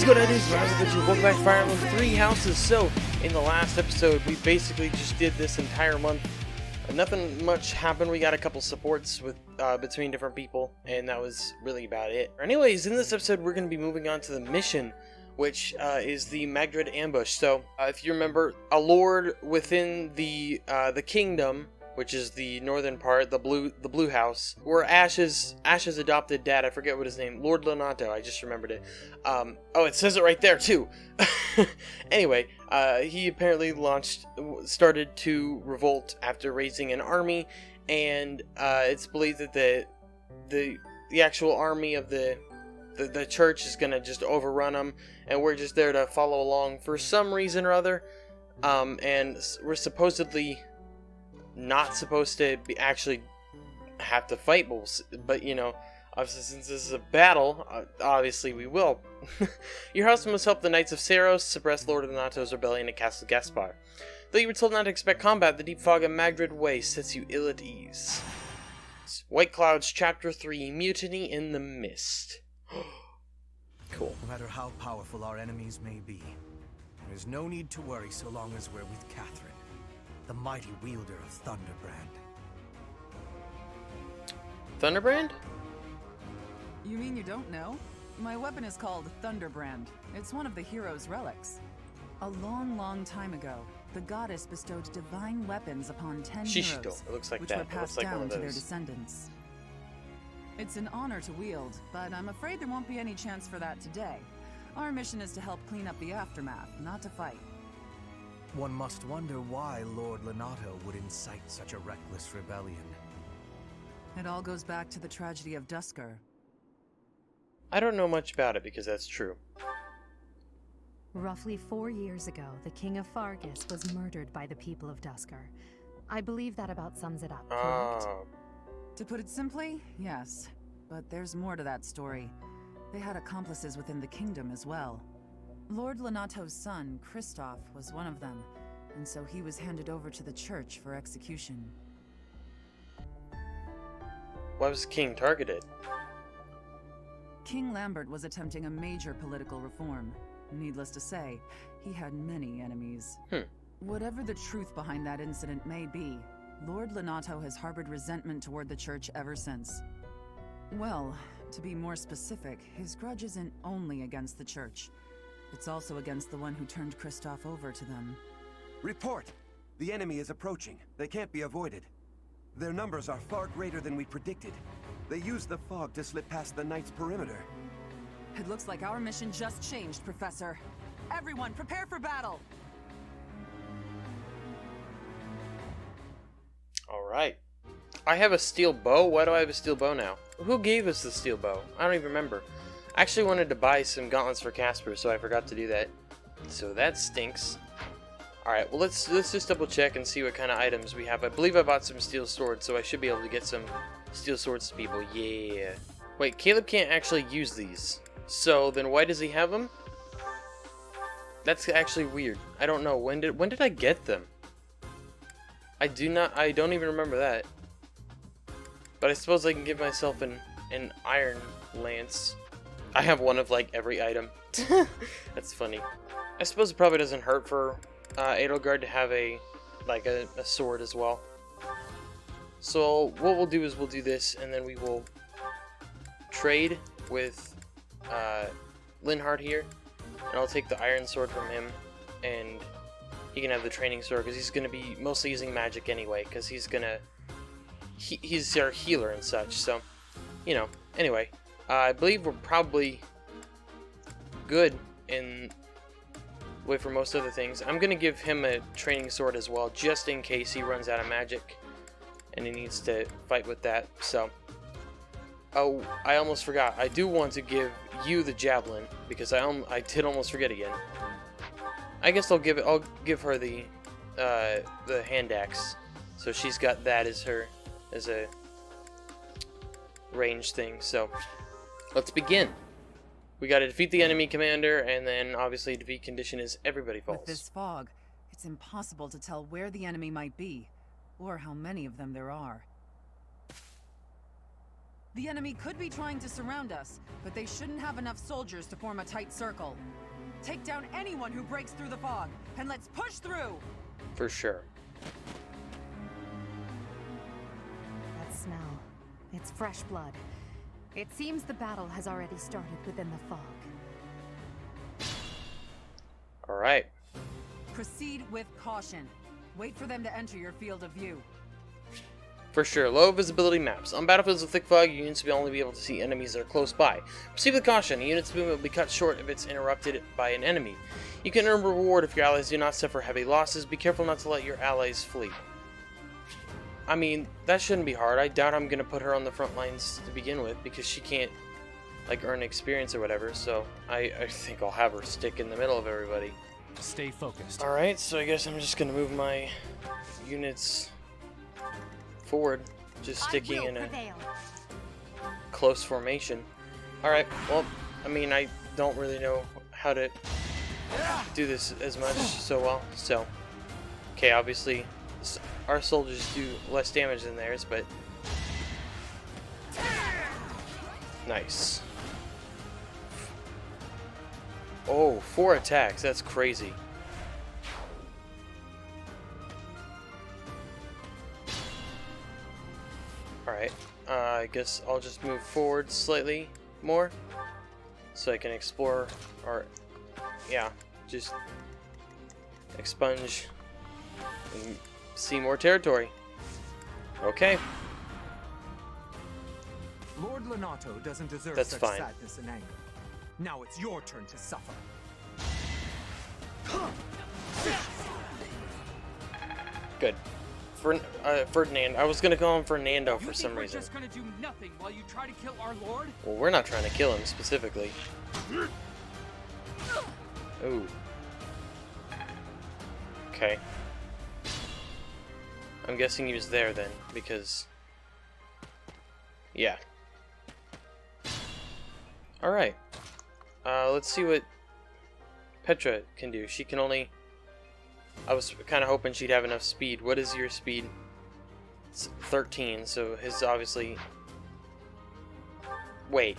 What's going on, dudes? Welcome back to Fire Emblem Three Houses. So, in the last episode, we basically just did this entire month. Nothing much happened. We got a couple supports with between different people, and that was really about it. Anyways, in this episode, we're going to be moving on to the mission, which is the Magdred ambush. So, if you remember, a lord within the kingdom, which is the northern part, the blue house, where Ash's adopted dad, I forget what his name, Lord Lonato, I just remembered it. Oh, it says it right there too. Anyway, he apparently started to revolt after raising an army, and it's believed that the actual army of the church is gonna just overrun them, and we're just there to follow along for some reason or other. And we're supposedly not supposed to actually have to fight, but you know, obviously since this is a battle, obviously we will. Your house must help the Knights of Saros suppress Lord Lonato's rebellion at Castle Gaspar. Though you were told not to expect combat, the deep fog of Magdred Way sets you ill at ease. White Clouds, Chapter 3, Mutiny in the Mist. Cool. No matter how powerful our enemies may be, there's no need to worry so long as we're with Catherine, the mighty wielder of Thunderbrand. Thunderbrand? You mean you don't know? My weapon is called Thunderbrand. It's one of the hero's relics. A long time ago, the goddess bestowed divine weapons upon 10 heroes, it looks like which that. were passed It looks like down to their descendants. It's an honor to wield, but I'm afraid there won't be any chance for that today. Our mission is to help clean up the aftermath, not to fight. One must wonder why Lord Lonato would incite such a reckless rebellion. It all goes back to the tragedy of Duscur. I don't know much about it because that's true. Roughly 4 years ago, the King of Fargus was murdered by the people of Duscur. I believe that about sums it up, correct? To put it simply, yes. But there's more to that story. They had accomplices within the kingdom as well. Lord Lonato's son, Kristoff, was one of them, and so he was handed over to the church for execution. Why was the king targeted? King Lambert was attempting a major political reform. Needless to say, he had many enemies. Whatever the truth behind that incident may be, Lord Lonato has harbored resentment toward the church ever since. Well, to be more specific, his grudge isn't only against the church. It's also against the one who turned Kristoff over to them. Report! The enemy is approaching. They can't be avoided. Their numbers are far greater than we predicted. They used the fog to slip past the Knight's perimeter. It looks like our mission just changed, Professor. Everyone, prepare for battle! Alright. I have a steel bow? Why do I have a steel bow now? Who gave us the steel bow? I don't even remember. I actually wanted to buy some gauntlets for Casper, so I forgot to do that. So that stinks. Alright, well let's just double check and see what kind of items we have. I believe I bought some steel swords, so I should be able to get some steel swords to people. Yeah. Wait, Caleb can't actually use these. So then why does he have them? That's actually weird. I don't know. When did I get them? I don't even remember that. But I suppose I can give myself an iron lance. I have one of like every item. That's funny. I suppose it probably doesn't hurt for Edelgard to have a sword as well. So what we'll do is we'll do this, and then we will trade with Linhardt here, and I'll take the iron sword from him, and he can have the training sword because he's going to be mostly using magic anyway, because he's our healer and such. So, you know. Anyway. I believe we're probably good for most other things. I'm going to give him a training sword as well, just in case he runs out of magic and he needs to fight with that. So, oh, I almost forgot. I do want to give you the javelin, because I did almost forget again. I guess I'll give her the hand axe, so she's got that as a range thing. So let's begin. We gotta defeat the enemy commander, and then obviously defeat condition is everybody falls. With this fog, it's impossible to tell where the enemy might be, or how many of them there are. The enemy could be trying to surround us, but they shouldn't have enough soldiers to form a tight circle. Take down anyone who breaks through the fog, and let's push through! For sure. That smell. It's fresh blood. It seems the battle has already started within the fog. Alright. Proceed with caution. Wait for them to enter your field of view. For sure, low visibility maps. On battlefields with thick fog, units will only be able to see enemies that are close by. Proceed with caution. A unit's movement will be cut short if it's interrupted by an enemy. You can earn a reward if your allies do not suffer heavy losses. Be careful not to let your allies flee. I mean, that shouldn't be hard. I doubt I'm going to put her on the front lines to begin with, because she can't, like, earn experience or whatever, so I think I'll have her stick in the middle of everybody. Stay focused. Alright, so I guess I'm just going to move my units forward, just sticking in a close formation. Alright, well, I mean, I don't really know how to do this as much so well, so... Okay, obviously, our soldiers do less damage than theirs, but... Nice. Oh, 4 attacks, that's crazy. Alright, I guess I'll just move forward slightly more, so I can explore, or, yeah, just expunge and see more territory. Okay. Lord Lonato doesn't deserve That's such fine. sadness and anger. Now it's your turn to suffer. Good. Ferdinand. I was gonna call him Fernando for some reason. Just gonna do nothing while you try to kill our lord? Well, we're not trying to kill him specifically. Ooh. Okay. I'm guessing he was there then, because... Yeah. Alright. Let's see what Petra can do. She can only... I was kind of hoping she'd have enough speed. What is your speed? It's 13, so his obviously... Wait.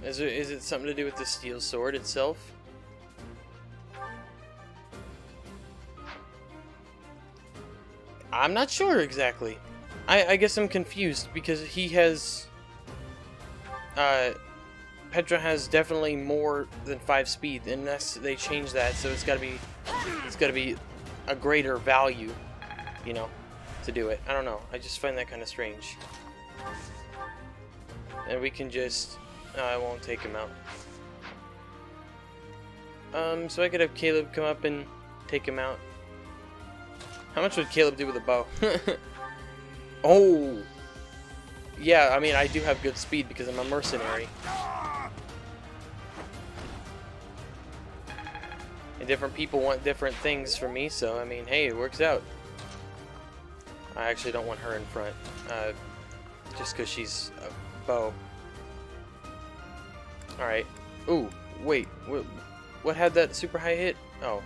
Is it something to do with the steel sword itself? I'm not sure exactly. I guess I'm confused because he has... Petra has definitely more than 5 speed, unless they change that, so it's gotta be a greater value, you know, to do it. I don't know. I just find that kind of strange. And we can just... I won't take him out. So I could have Caleb come up and take him out. How much would Caleb do with a bow? Oh! Yeah, I mean, I do have good speed because I'm a mercenary. And different people want different things from me, so, I mean, hey, it works out. I actually don't want her in front. Just because she's a bow. Alright. Ooh, wait. What had that super high hit? Oh.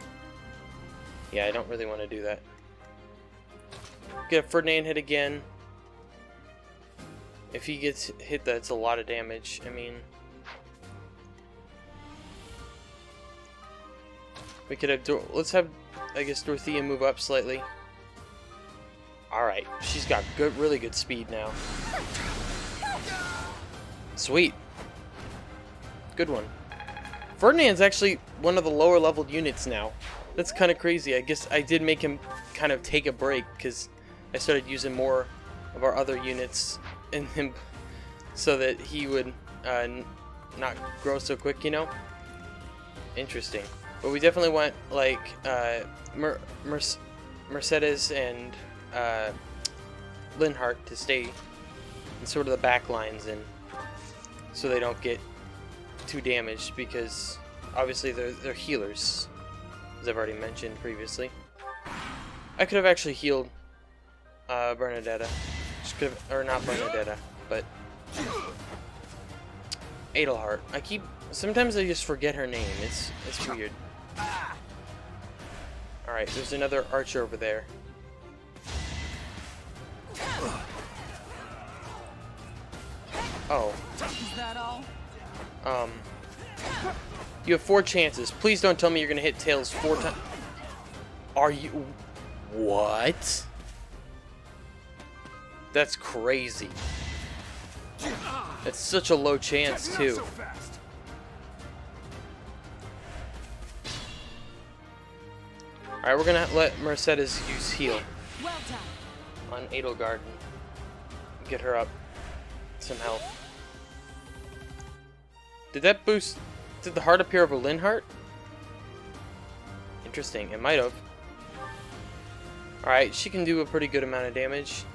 Yeah, I don't really want to do that. Get a Ferdinand hit again. If he gets hit, that's a lot of damage. I mean... We could have... Let's have, I guess, Dorothea move up slightly. Alright, she's got really good speed now. Sweet. Good one. Ferdinand's actually one of the lower leveled units now. That's kind of crazy. I guess I did make him kind of take a break because I started using more of our other units in him so that he would not grow so quick, you know? Interesting. But we definitely want, like, Mercedes and Linhart to stay in sort of the back lines and so they don't get too damaged because obviously they're healers, as I've already mentioned previously. I could have actually healed Bernadetta. Or not Bernadetta, but Adelhart. Sometimes I just forget her name. It's weird. Alright, there's another archer over there. Oh. Is that all? You have 4 chances. Please don't tell me you're gonna hit Tails 4 times. Are you... What? That's crazy. That's such a low chance, too. Alright, we're gonna let Mercedes use heal Well done. on Edelgard. Get her up some health. Did that boost... Did the heart appear of a Linhardt? Interesting, it might have. Alright, she can do a pretty good amount of damage.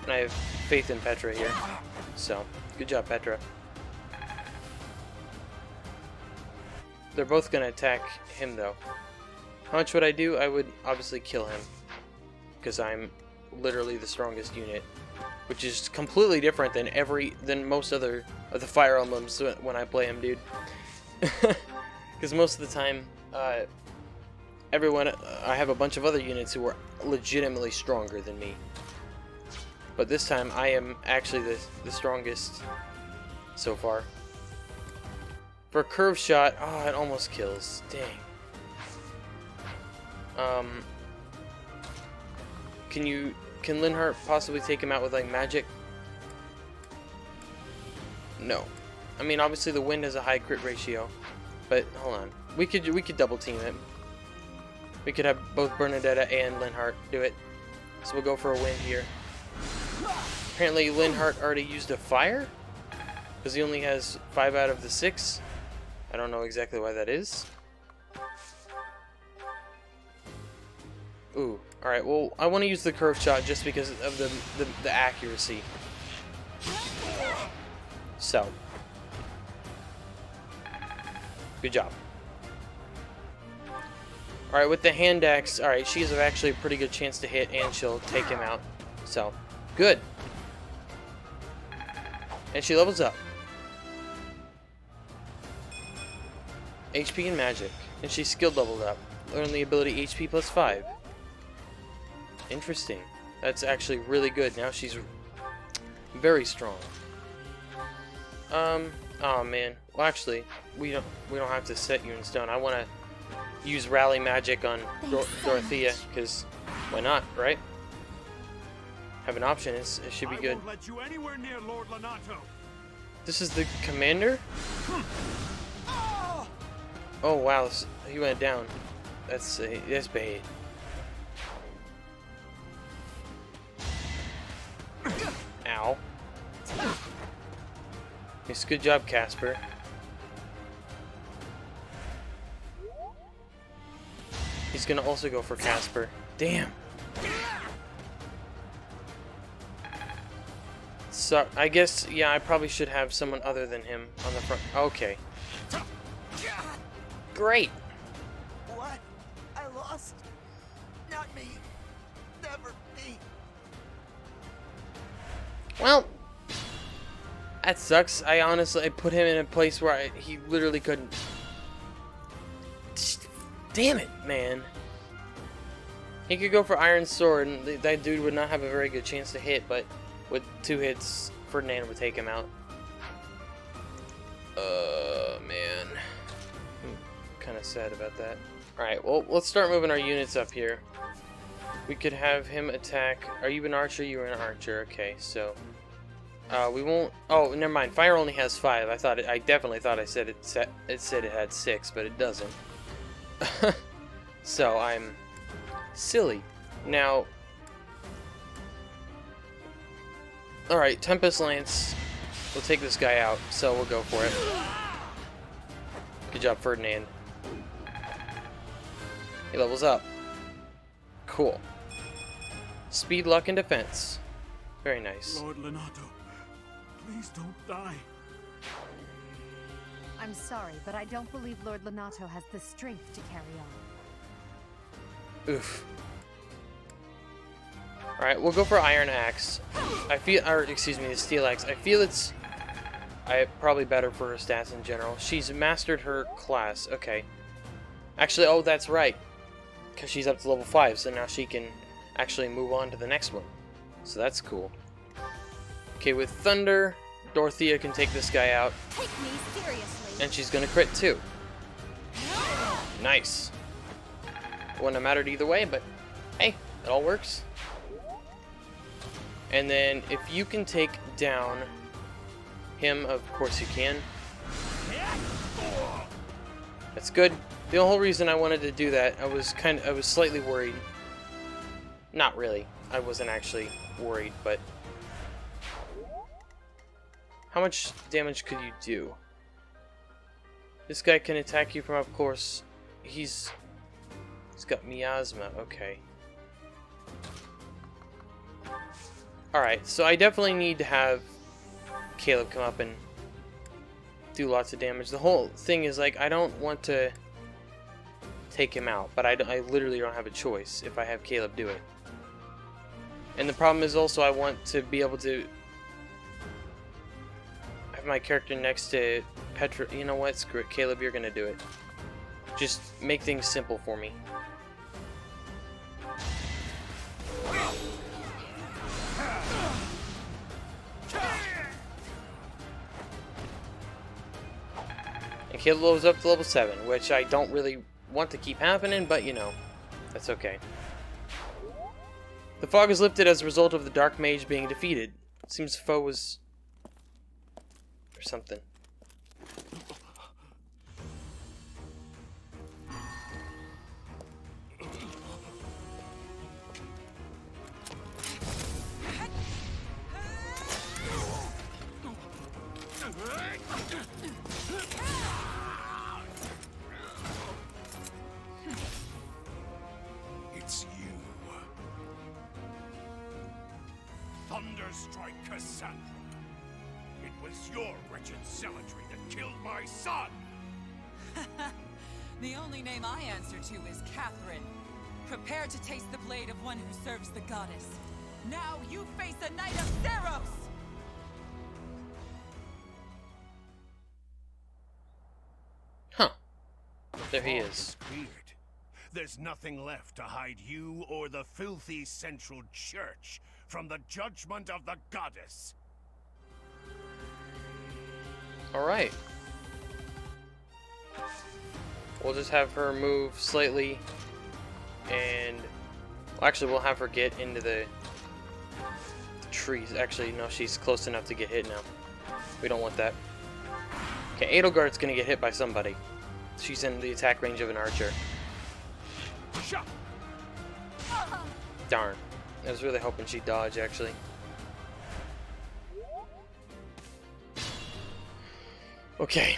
And I have faith in Petra here. So, good job, Petra. They're both going to attack him, though. How much would I do? I would obviously kill him. Because I'm literally the strongest unit. Which is completely different than most other of the Fire Emblems when I play him, dude. Because most of the time, I have a bunch of other units who are legitimately stronger than me. But this time, I am actually the strongest so far. For a curve shot, oh, it almost kills. Dang. Can Linhardt possibly take him out with like magic? No. I mean, obviously the wind has a high crit ratio, but hold on. We could double team him. We could have both Bernadetta and Linhardt do it. So we'll go for a win here. Apparently Linhardt already used a fire, because he only has 5 out of the 6. I don't know exactly why that is. Ooh, alright, well, I want to use the curve shot just because of the accuracy. So. Good job. Alright, with the hand axe, alright, she has actually a pretty good chance to hit, and she'll take him out. So, good. And she levels up. HP and magic. And she's skill leveled up. Learn the ability HP plus 5. Interesting. That's actually really good. Now she's very strong. Oh man. Well, actually, we don't have to set you in stone. I want to use rally magic on Dorothea, because why not, right? Have an option. It should be good. I won't let you anywhere near Lord Lonato. This is the commander? Oh wow, he went down. That's bad. Ow. Yes, good job, Casper. He's gonna also go for Casper. Damn. So, I guess, yeah, I probably should have someone other than him on the front. Okay. Great. What? I lost? Not me. Never me. Well, that sucks. I put him in a place where he literally couldn't. Damn it, man. He could go for Iron Sword, and that dude would not have a very good chance to hit, but with 2 hits, Ferdinand would take him out. Man. I'm kind of sad about that. Alright, well, let's start moving our units up here. We could have him attack. Are you an archer? You are an archer. Okay, so we won't. Oh, never mind. Fire only has 5. I definitely thought I said it said it had 6, but it doesn't. So I'm silly. Now, all right, Tempest Lance. We'll take this guy out. So we'll go for it. Good job, Ferdinand. He levels up. Cool. Speed, luck, and defense. Very nice. Lord Lonato, please don't die. I'm sorry, but I don't believe Lord Lonato has the strength to carry on. Oof. Alright, we'll go for Iron Axe. The Steel Axe. I feel it's probably better for her stats in general. She's mastered her class. Okay. Actually, oh, that's right. Because she's up to level 5, so now she can actually move on to the next one. So that's cool. Okay, with Thunder, Dorothea can take this guy out. Take me seriously. And she's gonna crit too. Nice. Wouldn't have mattered either way, but hey, it all works. And then if you can take down him, of course you can. That's good. The whole reason I wanted to do that, I was slightly worried. Not really. I wasn't actually worried, but how much damage could you do? This guy can attack you from up close. He's got miasma. Okay. Alright, so I definitely need to have Caleb come up and do lots of damage. The whole thing is, like, I don't want to take him out, but I literally don't have a choice if I have Caleb do it. And the problem is also I want to be able to have my character next to Petra. You know what? Screw it. Caleb, you're gonna do it. Just make things simple for me. And Caleb levels up to level 7, which I don't really want to keep happening, but you know, that's okay. The fog is lifted as a result of the Dark Mage being defeated. Seems the foe was or something. It's you. Thunderstrike Cassandra. It was your wretched zealotry that killed my son! The only name I answer to is Catherine. Prepare to taste the blade of one who serves the goddess. Now you face a knight of Theros! Huh. There he is. Weird. There's nothing left to hide you or the filthy Central Church from the judgment of the goddess. Alright. We'll just have her move slightly, and well, actually we'll have her get into the trees. Actually, no, she's close enough to get hit now. We don't want that. Okay, Edelgard's gonna get hit by somebody. She's in the attack range of an archer. Darn. I was really hoping she'd dodge, actually. Okay.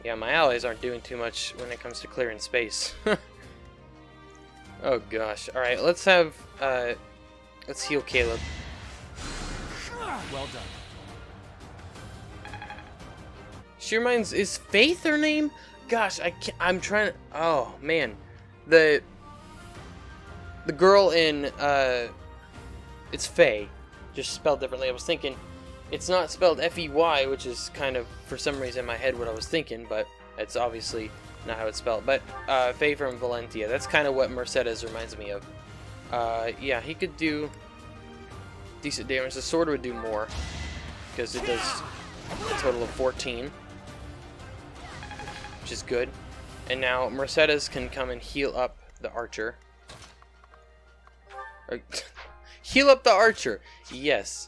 Yeah, my allies aren't doing too much when it comes to clearing space. Oh gosh. Alright, let's have let's heal Caleb. Well done. She reminds, is Faith her name? Gosh, I'm trying to, oh man. The girl in it's Faye, just spelled differently. I was thinking it's not spelled F-E-Y, which is kind of for some reason in my head what I was thinking, but it's obviously not how it's spelled. But Faye from Valentia, that's kind of what Mercedes reminds me of. Yeah, he could do decent damage. The sword would do more because it does a total of 14. Which is good. And now Mercedes can come and heal up the archer. Or, heal up the archer! Yes.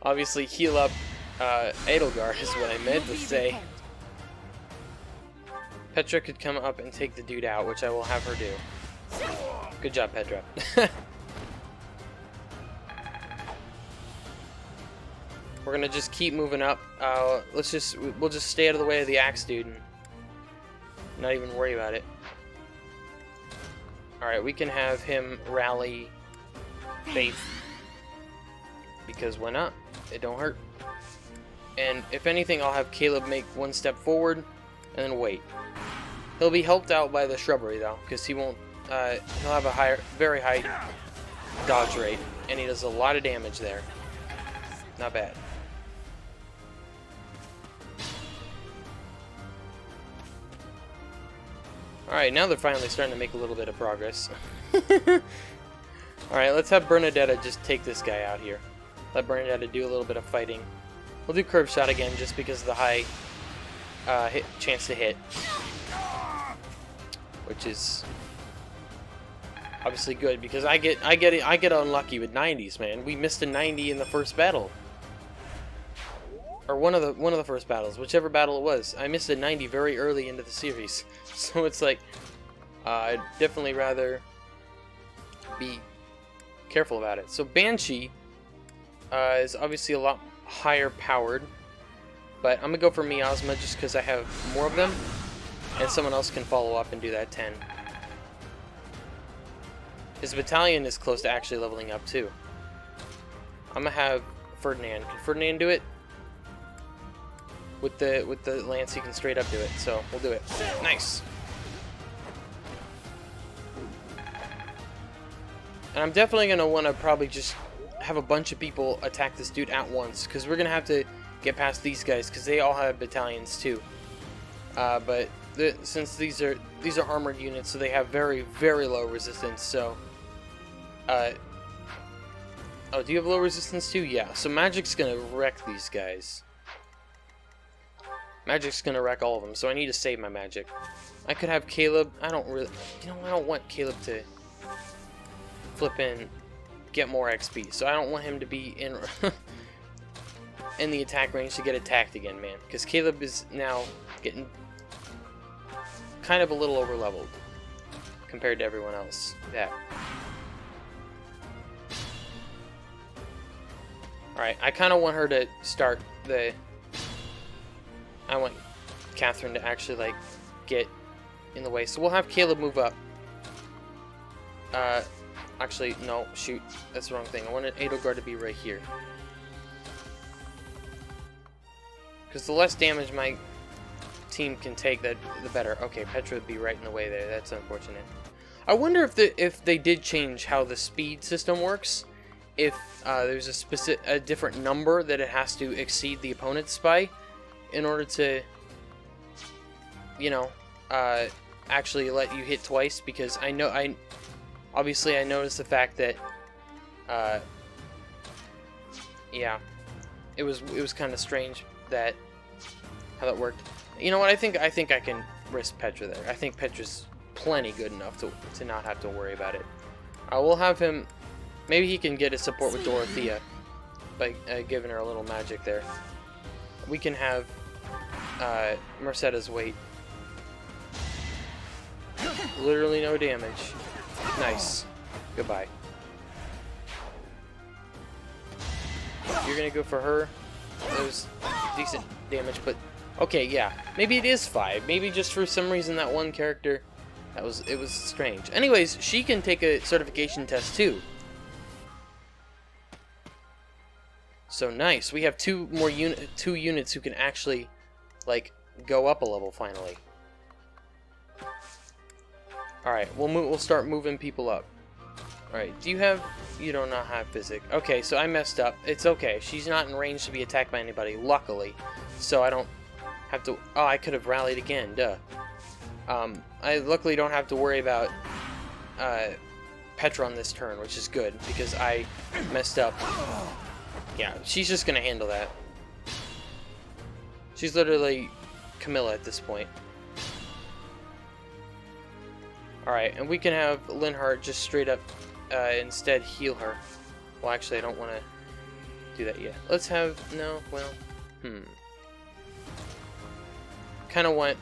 Obviously heal up Edelgard is what I meant to say. Petra could come up and take the dude out, which I will have her do. Good job, Petra. We're gonna just keep moving up. We'll just stay out of the way of the axe dude and not even worry about it. Alright, we can have him rally Faith. Because why not? It don't hurt. And if anything, I'll have Caleb make one step forward and then wait. He'll be helped out by the shrubbery though, because he won't he'll have a very high dodge rate, and he does a lot of damage there. Not bad. Alright, now they're finally starting to make a little bit of progress. Alright, let's have Bernadetta just take this guy out here. Let Bernadetta do a little bit of fighting. We'll do curve shot again just because of the high chance to hit. Which is obviously good because I get unlucky with 90s, man. We missed a 90 in the first battle. Or one of the first battles, whichever battle it was. I missed a 90 very early into the series. So it's like I'd definitely rather be careful about it. So Banshee is obviously a lot higher powered, but I'm gonna go for Miasma just because I have more of them, and someone else can follow up and do that 10. His battalion is close to actually leveling up too. I'm gonna have Ferdinand. Can Ferdinand do it? With the lance, he can straight up do it. So we'll do it. Nice. And I'm definitely gonna want to probably just have a bunch of people attack this dude at once, because we're gonna have to get past these guys, because they all have battalions too. But since these are armored units, so they have very, very low resistance. So, oh, do you have low resistance too? Yeah. So Magic's gonna wreck these guys. Magic's gonna wreck all of them. So I need to save my Magic. I could have Caleb. I don't really, I don't want Caleb to flip in, get more XP. So I don't want him to be in in the attack range to get attacked again, man. Because Caleb is now getting kind of a little over leveled compared to everyone else. Yeah. Alright, I kind of want her to start the... I want Catherine to actually, like, get in the way. So we'll have Caleb move up. Actually, no, shoot. That's the wrong thing. I wanted Edelgard to be right here. Because the less damage my team can take, the better. Okay, Petra would be right in the way there. That's unfortunate. I wonder if they did change how the speed system works. If there's a different number that it has to exceed the opponent's by in order to, you know, actually let you hit twice. Because obviously I noticed the fact that, yeah, it was kind of strange that how that worked. You know what? I think I can risk Petra there. I think Petra's plenty good enough to not have to worry about it. We'll have him. Maybe he can get his support with Dorothea by giving her a little magic there. We can have Mercedes wait. Literally no damage. Nice. Goodbye. You're gonna go for her. That was decent damage, but okay, yeah. Maybe it is 5. Maybe just for some reason that one character, it was strange. Anyways, she can take a certification test too. So nice. We have two units who can actually, like, go up a level finally. All right, we'll start moving people up. All right, you do not have physic. Okay, so I messed up. It's okay. She's not in range to be attacked by anybody, luckily. So I don't have to. Oh, I could have rallied again. Duh. I luckily don't have to worry about Petra on this turn, which is good because I messed up. Yeah, she's just gonna handle that. She's literally Camilla at this point. Alright, and we can have Linhardt just straight up instead heal her. Well, actually, I don't want to do that yet. Let's have... No, well... Kind of want...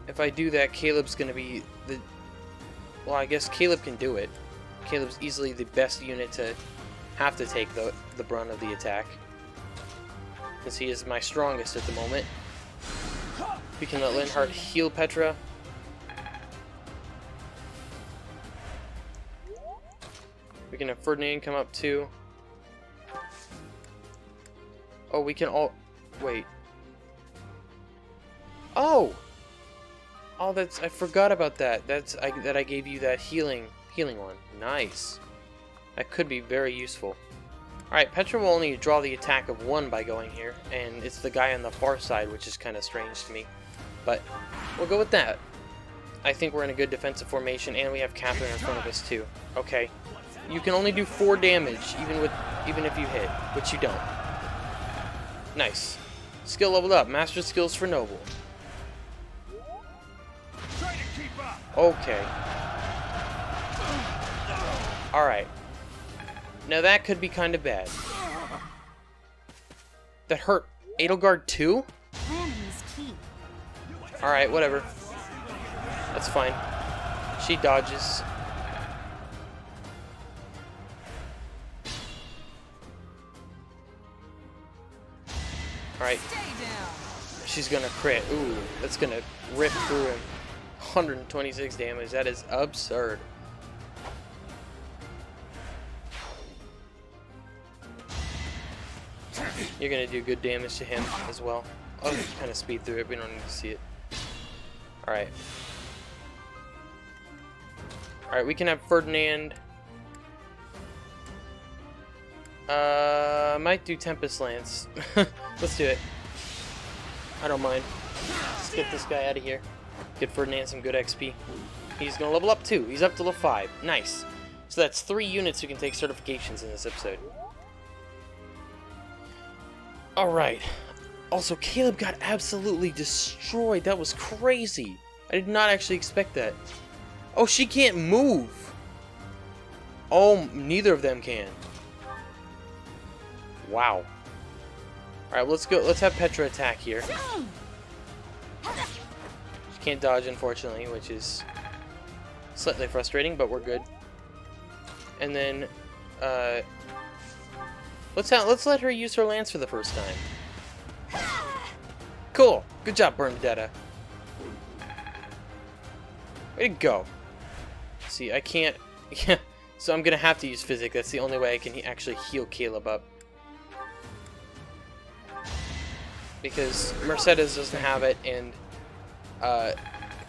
If I do that, Caleb's going to be the... Well, I guess Caleb can do it. Caleb's easily the best unit to have to take the brunt of the attack. Since he is my strongest at the moment. We can let Linhardt heal Petra. We can have Ferdinand come up too. Oh, we can all... Wait. Oh! Oh, that's... I forgot about that. That I gave you that healing one. Nice. That could be very useful. Alright, Petra will only draw the attack of 1 by going here. And it's the guy on the far side, which is kind of strange to me. but we'll go with that. I think we're in a good defensive formation, and we have Catherine in front of us too. Okay, you can only do 4 damage even if you hit, which you don't. Nice. Skill leveled up. Master skills for Noble. Okay. Alright. Now that could be kind of bad. That hurt Edelgard too? Alright, whatever. That's fine. She dodges. Alright. She's gonna crit. Ooh, that's gonna rip through him. 126 damage. That is absurd. You're gonna do good damage to him as well. I'll just kind of speed through it. We don't need to see it. Alright. Alright, we can have Ferdinand. Might do Tempest Lance. Let's do it. I don't mind. Let's get this guy out of here. Get Ferdinand some good XP. He's gonna level up too. He's up to level 5. Nice. So that's 3 units who can take certifications in this episode. Alright. Also, Caleb got absolutely destroyed. That was crazy. I did not actually expect that. Oh, she can't move. Oh, neither of them can. Wow. Alright, let's go. Let's have Petra attack here. She can't dodge, unfortunately, which is slightly frustrating, but we're good. And then, let's let her use her lance for the first time. Cool. Good job, Bernadetta. Way to go. See, I can't... Yeah, so I'm gonna have to use Physic. That's the only way I can actually heal Caleb up. Because Mercedes doesn't have it, and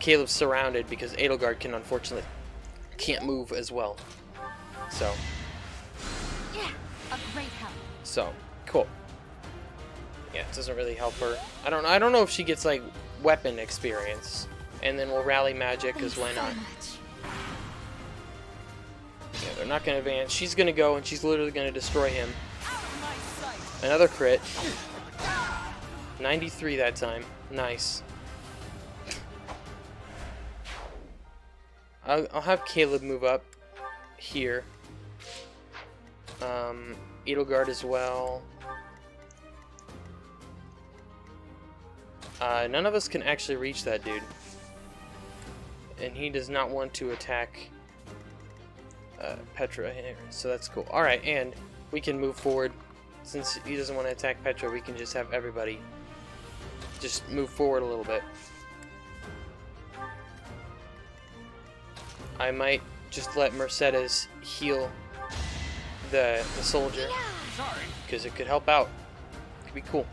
Caleb's surrounded because Edelgard can unfortunately can't move as well. So. Yeah, a great help. So, cool. Yeah, it doesn't really help her. I don't know if she gets like weapon experience, and then we'll rally magic because why not? Yeah, they're not gonna advance. She's gonna go and she's literally gonna destroy him. Another crit. 93 that time. Nice. I'll have Caleb move up here. Edelgard as well. None of us can actually reach that dude. And he does not want to attack Petra here, so that's cool. Alright, and we can move forward. Since he doesn't want to attack Petra, we can just have everybody just move forward a little bit. I might just let Mercedes heal the soldier, because it could help out. It could be cool.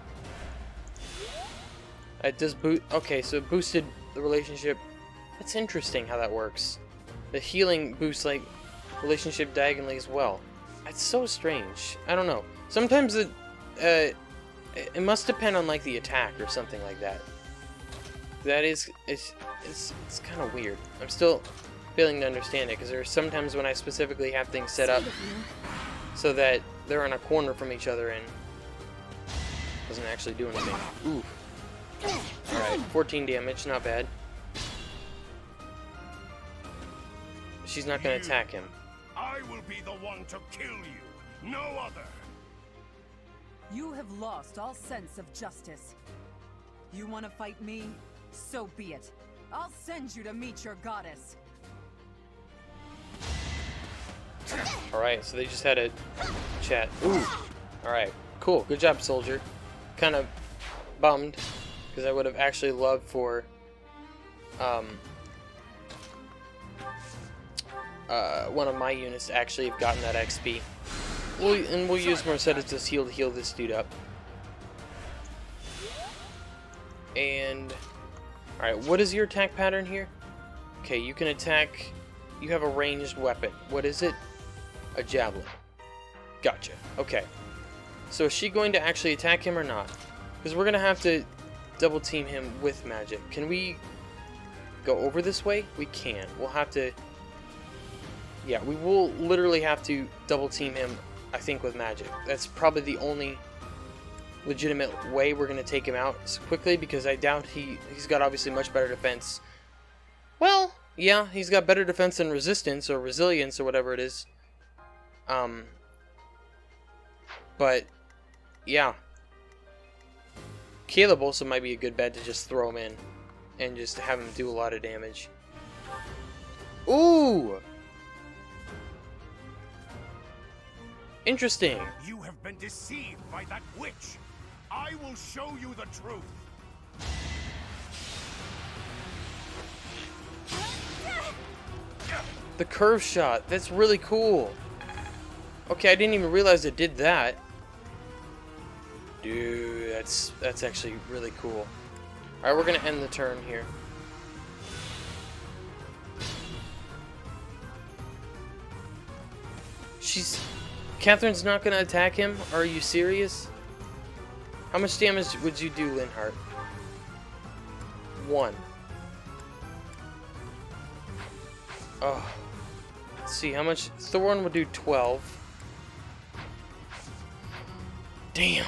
It does boot. Okay, so it boosted the relationship. That's interesting how that works. The healing boosts like relationship diagonally as well. It's so strange. I don't know. Sometimes it must depend on like the attack or something like that. That is, it's kind of weird. I'm still failing to understand it because there are sometimes when I specifically have things set up so that they're in a corner from each other and doesn't actually do anything. Ooh. Alright, 14 damage, not bad. She's not going to attack him. I will be the one to kill you, no other. You have lost all sense of justice. You want to fight me? So be it. I'll send you to meet your goddess. Alright, so they just had a chat. Ooh. Alright, cool. Good job, soldier. Kind of bummed, because I would have actually loved for one of my units to actually have gotten that XP. We'll use Mercedes to heal this dude up. And alright, what is your attack pattern here? Okay, you can attack. You have a ranged weapon. What is it? A javelin. Gotcha. Okay. So is she going to actually attack him or not? Because we're gonna have to double team him with magic. Can we go over this way? We can. We'll have to... Yeah, we will literally have to double team him, I think, with magic. That's probably the only legitimate way we're going to take him out so quickly, because I doubt he's got obviously much better defense. Well, yeah, he's got better defense than resistance or resilience or whatever it is. But, yeah. Caleb also might be a good bet to just throw him in and just have him do a lot of damage. Ooh! Interesting. You have been deceived by that witch. I will show you the truth. The curve shot. That's really cool. Okay, I didn't even realize it did that. Dude, that's actually really cool. Alright, we're gonna end the turn here. Catherine's not gonna attack him? Are you serious? How much damage would you do, Linhardt? 1. Oh. Let's see, how much... Thorn would do 12. Damn.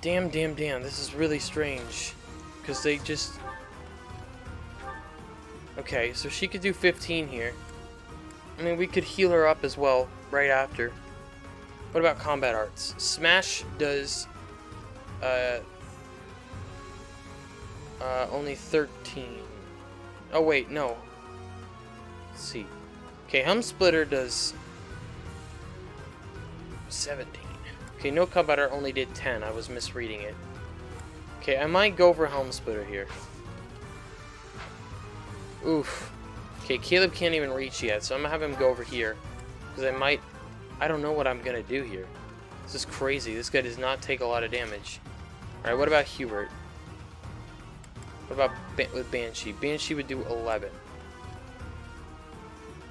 Damn. This is really strange. Because they just... Okay, so she could do 15 here. I mean, we could heal her up as well, right after. What about combat arts? Smash does... only 13. Oh, wait, no. Let's see. Okay, Helm Splitter does 17. Okay, no combat art only did 10. I was misreading it. Okay, I might go for Helm Splitter here. Oof. Okay, Caleb can't even reach yet, so I'm gonna have him go over here. Because I don't know what I'm gonna do here. This is crazy. This guy does not take a lot of damage. Alright, what about Hubert? What about with Banshee? Banshee would do 11.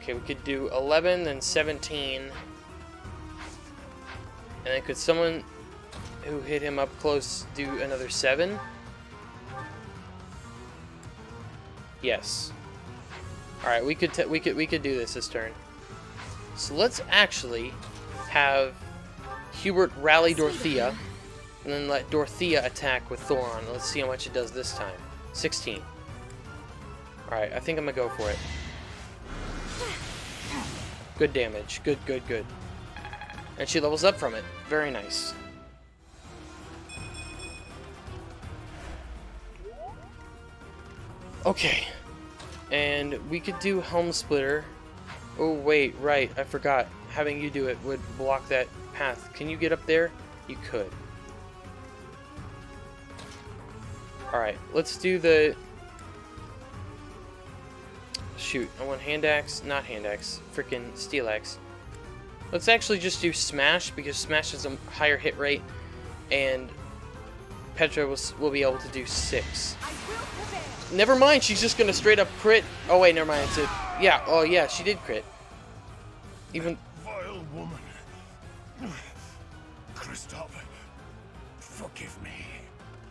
Okay, we could do 11, then 17. And then could someone who hit him up close do another 7? Yes. Alright, we could do this turn. So let's actually have Hubert rally Dorothea, and then let Dorothea attack with Thoron. Let's see how much it does this time. 16. Alright, I think I'm gonna go for it. Good damage. Good. And she levels up from it. Very nice. Okay. And we could do Helm Splitter. Oh, wait, right. I forgot. Having you do it would block that path. Can you get up there? You could. Alright, let's do the... Shoot, I want hand axe, not hand axe, freaking steel axe. Let's actually just do smash, because smash has a higher hit rate, and Petra will be able to do 6. Never mind, she's just gonna straight up crit. Oh wait, never mind. It's a... Yeah, oh yeah, she did crit. Even... Vile woman. Kristoff, forgive me.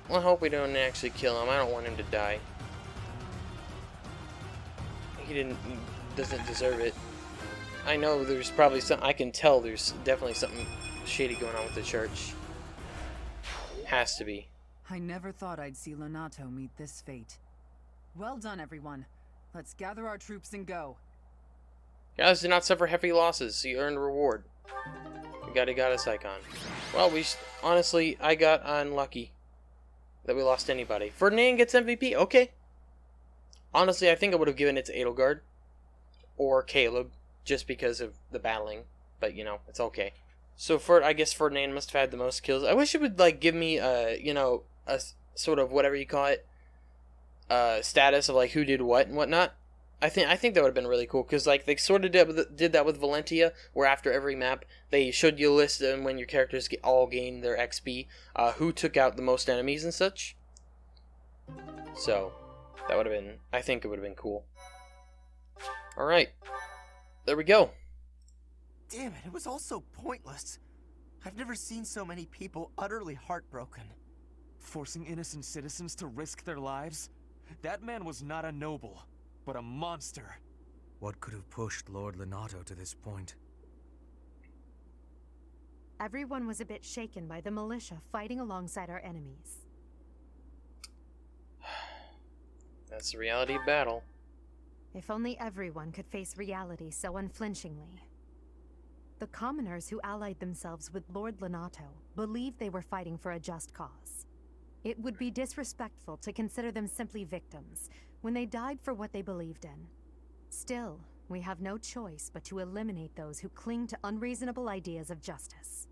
Well, I hope we don't actually kill him. I don't want him to die. He doesn't deserve it. I know there's probably some... I can tell there's definitely something shady going on with the church. Has to be. I never thought I'd see Lonato meet this fate. Well done, everyone. Let's gather our troops and go. Guys, did not suffer heavy losses, so you earned a reward. You got a goddess icon. Well, honestly, I got unlucky that we lost anybody. Ferdinand gets MVP? Okay. Honestly, I think I would have given it to Edelgard. Or Caleb, just because of the battling. But, you know, it's okay. So, I guess Ferdinand must have had the most kills. I wish it would, like, give me, you know, a sort of whatever you call it, status of, like, who did what and whatnot. I think that would have been really cool, because, like, they sort of did that with Valentia, where after every map, they showed you a list of when your characters all gained their XP, who took out the most enemies and such. So, that would have been, I think it would have been cool. Alright. There we go. Damn it, it was all so pointless. I've never seen so many people utterly heartbroken. Forcing innocent citizens to risk their lives? That man was not a noble, but a monster. What could have pushed Lord Lenato to this point? Everyone was a bit shaken by the militia fighting alongside our enemies. That's the reality of battle. If only everyone could face reality so unflinchingly. The commoners who allied themselves with Lord Lenato believed they were fighting for a just cause. It would be disrespectful to consider them simply victims when they died for what they believed in. Still, we have no choice but to eliminate those who cling to unreasonable ideas of justice.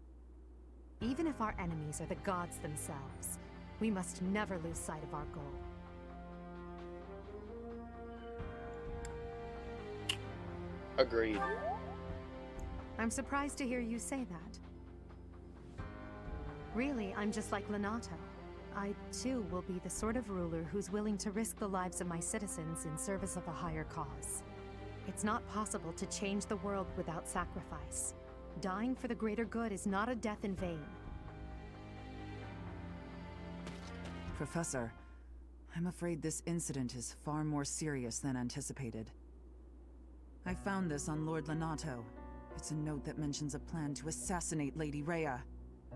Even if our enemies are the gods themselves, we must never lose sight of our goal. Agreed. I'm surprised to hear you say that. Really, I'm just like Lenato. I, too, will be the sort of ruler who's willing to risk the lives of my citizens in service of a higher cause. It's not possible to change the world without sacrifice. Dying for the greater good is not a death in vain. Professor, I'm afraid this incident is far more serious than anticipated. I found this on Lord Lenato. It's a note that mentions a plan to assassinate Lady Rhea.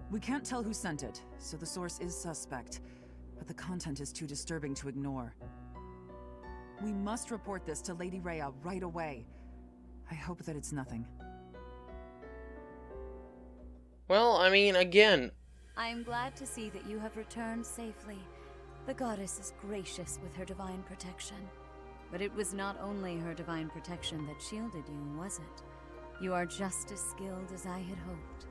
We can't tell who sent it, so the source is suspect, but the content is too disturbing to ignore. We must report this to Lady Rhea right away. I hope that it's nothing. Well, I mean, again... I am glad to see that you have returned safely. The goddess is gracious with her divine protection. But it was not only her divine protection that shielded you, was it? You are just as skilled as I had hoped.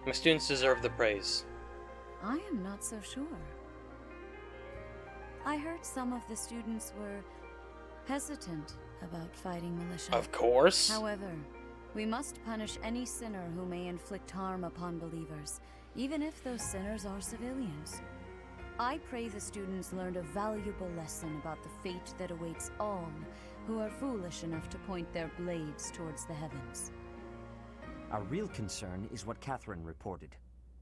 My students deserve the praise. I am not so sure. I heard some of the students were hesitant about fighting militia. Of course. However, we must punish any sinner who may inflict harm upon believers, even if those sinners are civilians. I pray the students learned a valuable lesson about the fate that awaits all who are foolish enough to point their blades towards the heavens. Our real concern is what Catherine reported.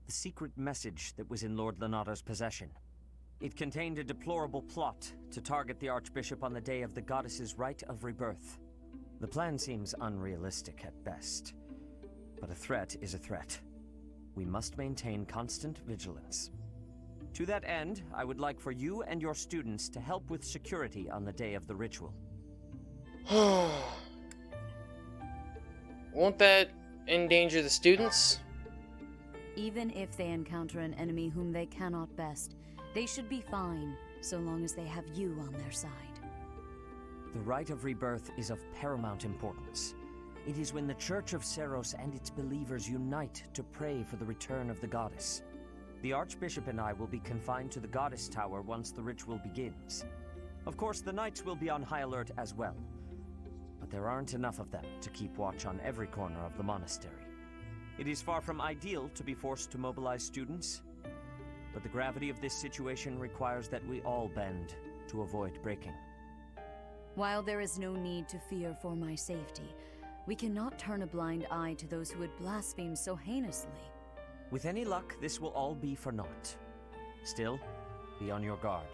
The secret message that was in Lord Lenato's possession. It contained a deplorable plot to target the Archbishop on the day of the goddess's rite of rebirth. The plan seems unrealistic at best, but a threat is a threat. We must maintain constant vigilance. To that end, I would like for you and your students to help with security on the day of the ritual. Won't that endanger the students? Even if they encounter an enemy whom they cannot best, they should be fine, so long as they have you on their side. The rite of rebirth is of paramount importance. It is when the Church of Seros and its believers unite to pray for the return of the goddess. The Archbishop and I will be confined to the Goddess Tower once the ritual begins. Of course, the Knights will be on high alert as well, but there aren't enough of them to keep watch on every corner of the monastery. It is far from ideal to be forced to mobilize students, but the gravity of this situation requires that we all bend to avoid breaking. While there is no need to fear for my safety, we cannot turn a blind eye to those who would blaspheme so heinously. With any luck, this will all be for naught. Still, be on your guard.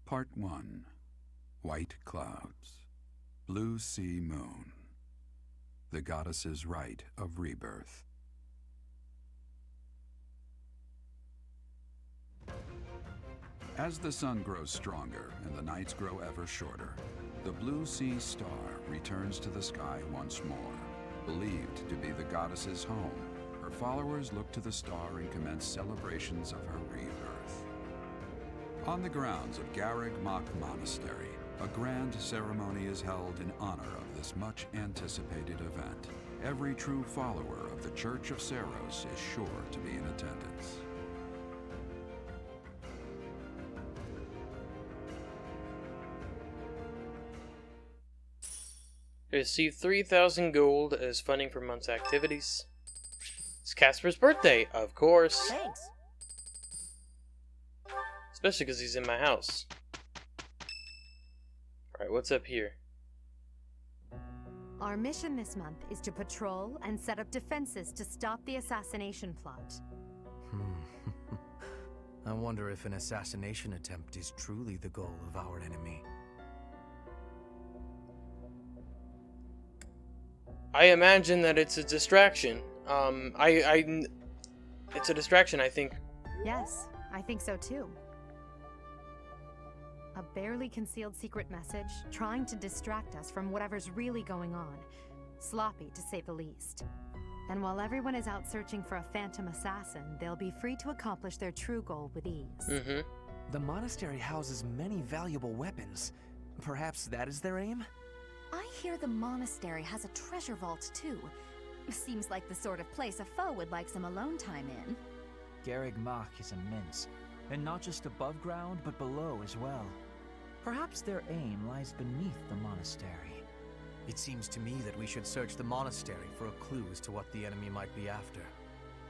Part 1. White Clouds. Blue Sea Moon. The Goddess's Rite of Rebirth. As the sun grows stronger and the nights grow ever shorter, the Blue Sea Star returns to the sky once more. Believed to be the goddess's home, her followers look to the star and commence celebrations of her rebirth. On the grounds of Garreg Mach Monastery, a grand ceremony is held in honor of this much-anticipated event. Every true follower of the Church of Seros is sure to be in attendance. Receive 3,000 gold as funding for month's activities. It's Casper's birthday, of course. Thanks. Especially because he's in my house. Alright, what's up here? Our mission this month is to patrol and set up defenses to stop the assassination plot. I wonder if an assassination attempt is truly the goal of our enemy. I imagine that it's a distraction. It's a distraction, I think. Yes, I think so too. A barely concealed secret message trying to distract us from whatever's really going on. Sloppy, to say the least. And while everyone is out searching for a phantom assassin, they'll be free to accomplish their true goal with ease. The monastery houses many valuable weapons. Perhaps that is their aim? I hear the monastery has a treasure vault too. Seems like the sort of place a foe would like some alone time in. Garreg Mach is immense, and not just above ground, but below as well. Perhaps their aim lies beneath the monastery. It seems to me that we should search the monastery for a clue as to what the enemy might be after.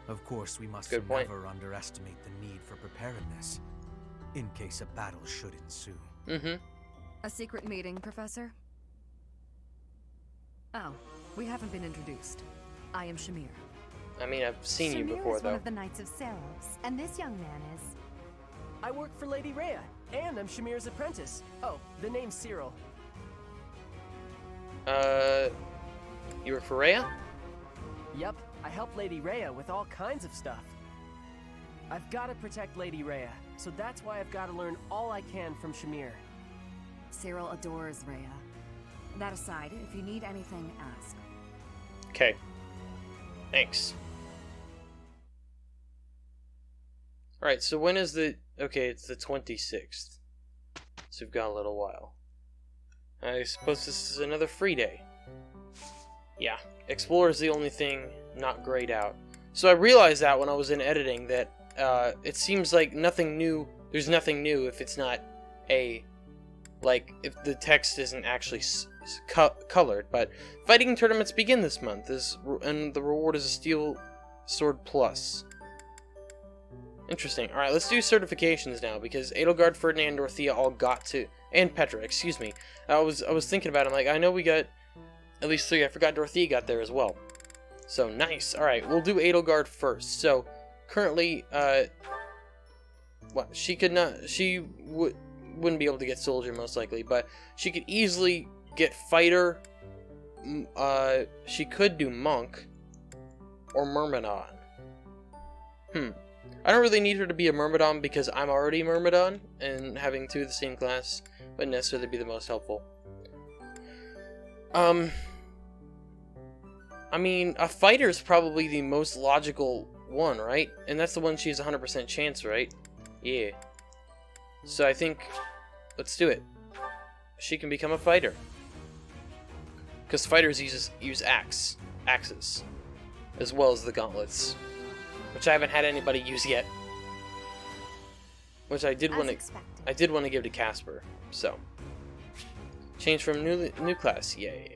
Of course, we must never underestimate the need for preparedness, in case a battle should ensue. A secret meeting, Professor? Oh, we haven't been introduced. I am Shamir. I mean, I've seen you before, is though. one of the Knights of Saros, and this young man is... I work for Lady Rhea, and I'm Shamir's apprentice. Oh, the name's Cyril. You work for Rhea? Yep, I help Lady Rhea with all kinds of stuff. I've got to protect Lady Rhea, so that's why I've got to learn all I can from Shamir. Cyril adores Rhea. That aside, if you need anything, ask. Okay. Thanks. Alright, so when is the... Okay, it's the 26th. So we've got a little while. I suppose this is another free day. Yeah, Explorer is the only thing not grayed out. So I realized that when I was in editing that it seems like nothing new... There's nothing new if it's not a... Like, if the text isn't actually colored, but fighting tournaments begin this month, and the reward is a Steel Sword Plus. Interesting. Alright, let's do certifications now, because Edelgard, Ferdinand, and Dorothea all got to... And Petra, excuse me. I was thinking about it, I'm like, I know we got at least 3, I forgot Dorothea got there as well. So, nice. Alright, we'll do Edelgard first. So, currently, what, she could not... She wouldn't be able to get Soldier, most likely, but she could easily get Fighter. She could do Monk or Myrmidon. I don't really need her to be a Myrmidon because I'm already a Myrmidon, and having 2 of the same class wouldn't necessarily be the most helpful. I mean, a Fighter is probably the most logical one, right? And that's the one she has 100% chance, right? Yeah. So I think, let's do it. She can become a fighter. Because fighters use axes, as well as the gauntlets, which I haven't had anybody use yet. Which I did want to give to Casper. So, change from new class. Yeah.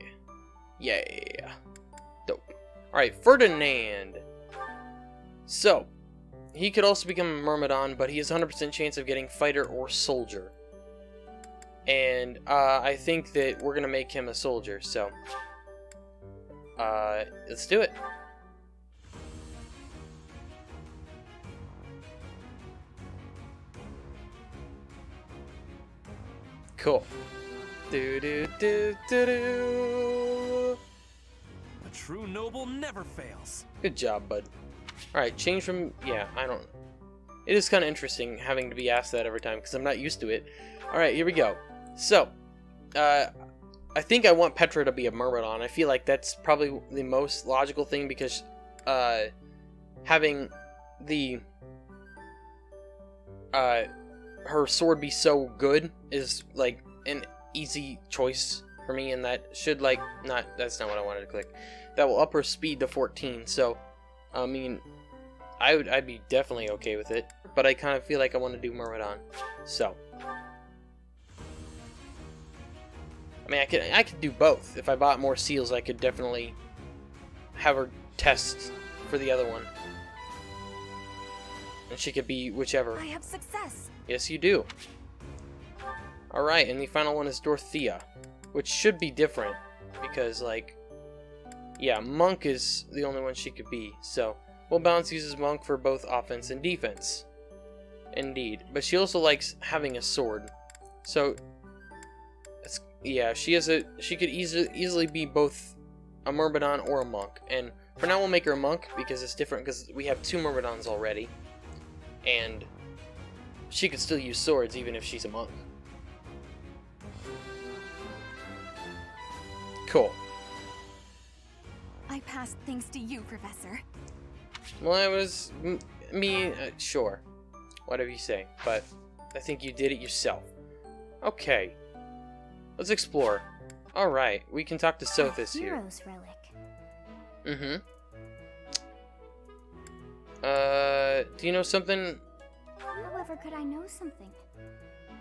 Dope. All right, Ferdinand. So, he could also become a Myrmidon, but he has 100% chance of getting Fighter or Soldier. And I think that we're going to make him a Soldier, so let's do it. Cool. Do. A true noble never fails. Good job, bud. Alright, change from... Yeah, I don't... It is kind of interesting having to be asked that every time, because I'm not used to it. Alright, here we go. So, I think I want Petra to be a Myrmidon. I feel like that's probably the most logical thing, because having the... her sword be so good is, like, an easy choice for me, and that should, like... That's not what I wanted to click. That will up her speed to 14, so... I mean, I'd be definitely okay with it, but I kind of feel like I want to do Myrmidon. So, I mean, I could do both. If I bought more seals, I could definitely have her test for the other one, and she could be whichever. I have success. Yes, you do. All right, and the final one is Dorothea, which should be different because, like, Yeah, Monk is the only one she could be. So, well balanced uses Monk for both offense and defense. Indeed. But she also likes having a sword. So, yeah, she could easily be both a Myrmidon or a Monk. And for now we'll make her a Monk because it's different because we have 2 Myrmidons already. And she could still use swords even if she's a Monk. Cool. I passed thanks to you, Professor. Well, it was me, sure. Whatever you say. But I think you did it yourself. Okay. Let's explore. Alright, we can talk to Sothis here. Hero's relic. Do you know something? However could I know something?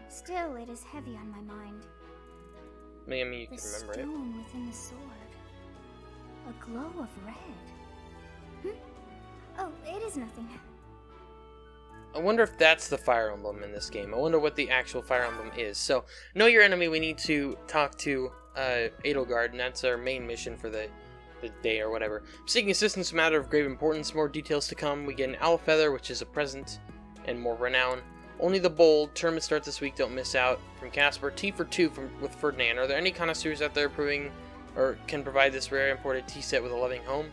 Still, it is heavy on my mind. Maybe you can remember it. The stone within the sword. A glow of red. Oh, it is nothing. I wonder if that's the Fire Emblem in this game. I wonder what the actual Fire Emblem is. So, know your enemy, we need to talk to Edelgard, and that's our main mission for the day or whatever. Seeking assistance, a matter of grave importance. More details to come. We get an owl feather, which is a present, and more renown. Only the bold. Tournament starts this week, don't miss out. From Casper, tea for 2 with Ferdinand. Are there any connoisseurs out there proving or can provide this rare imported tea set with a loving home?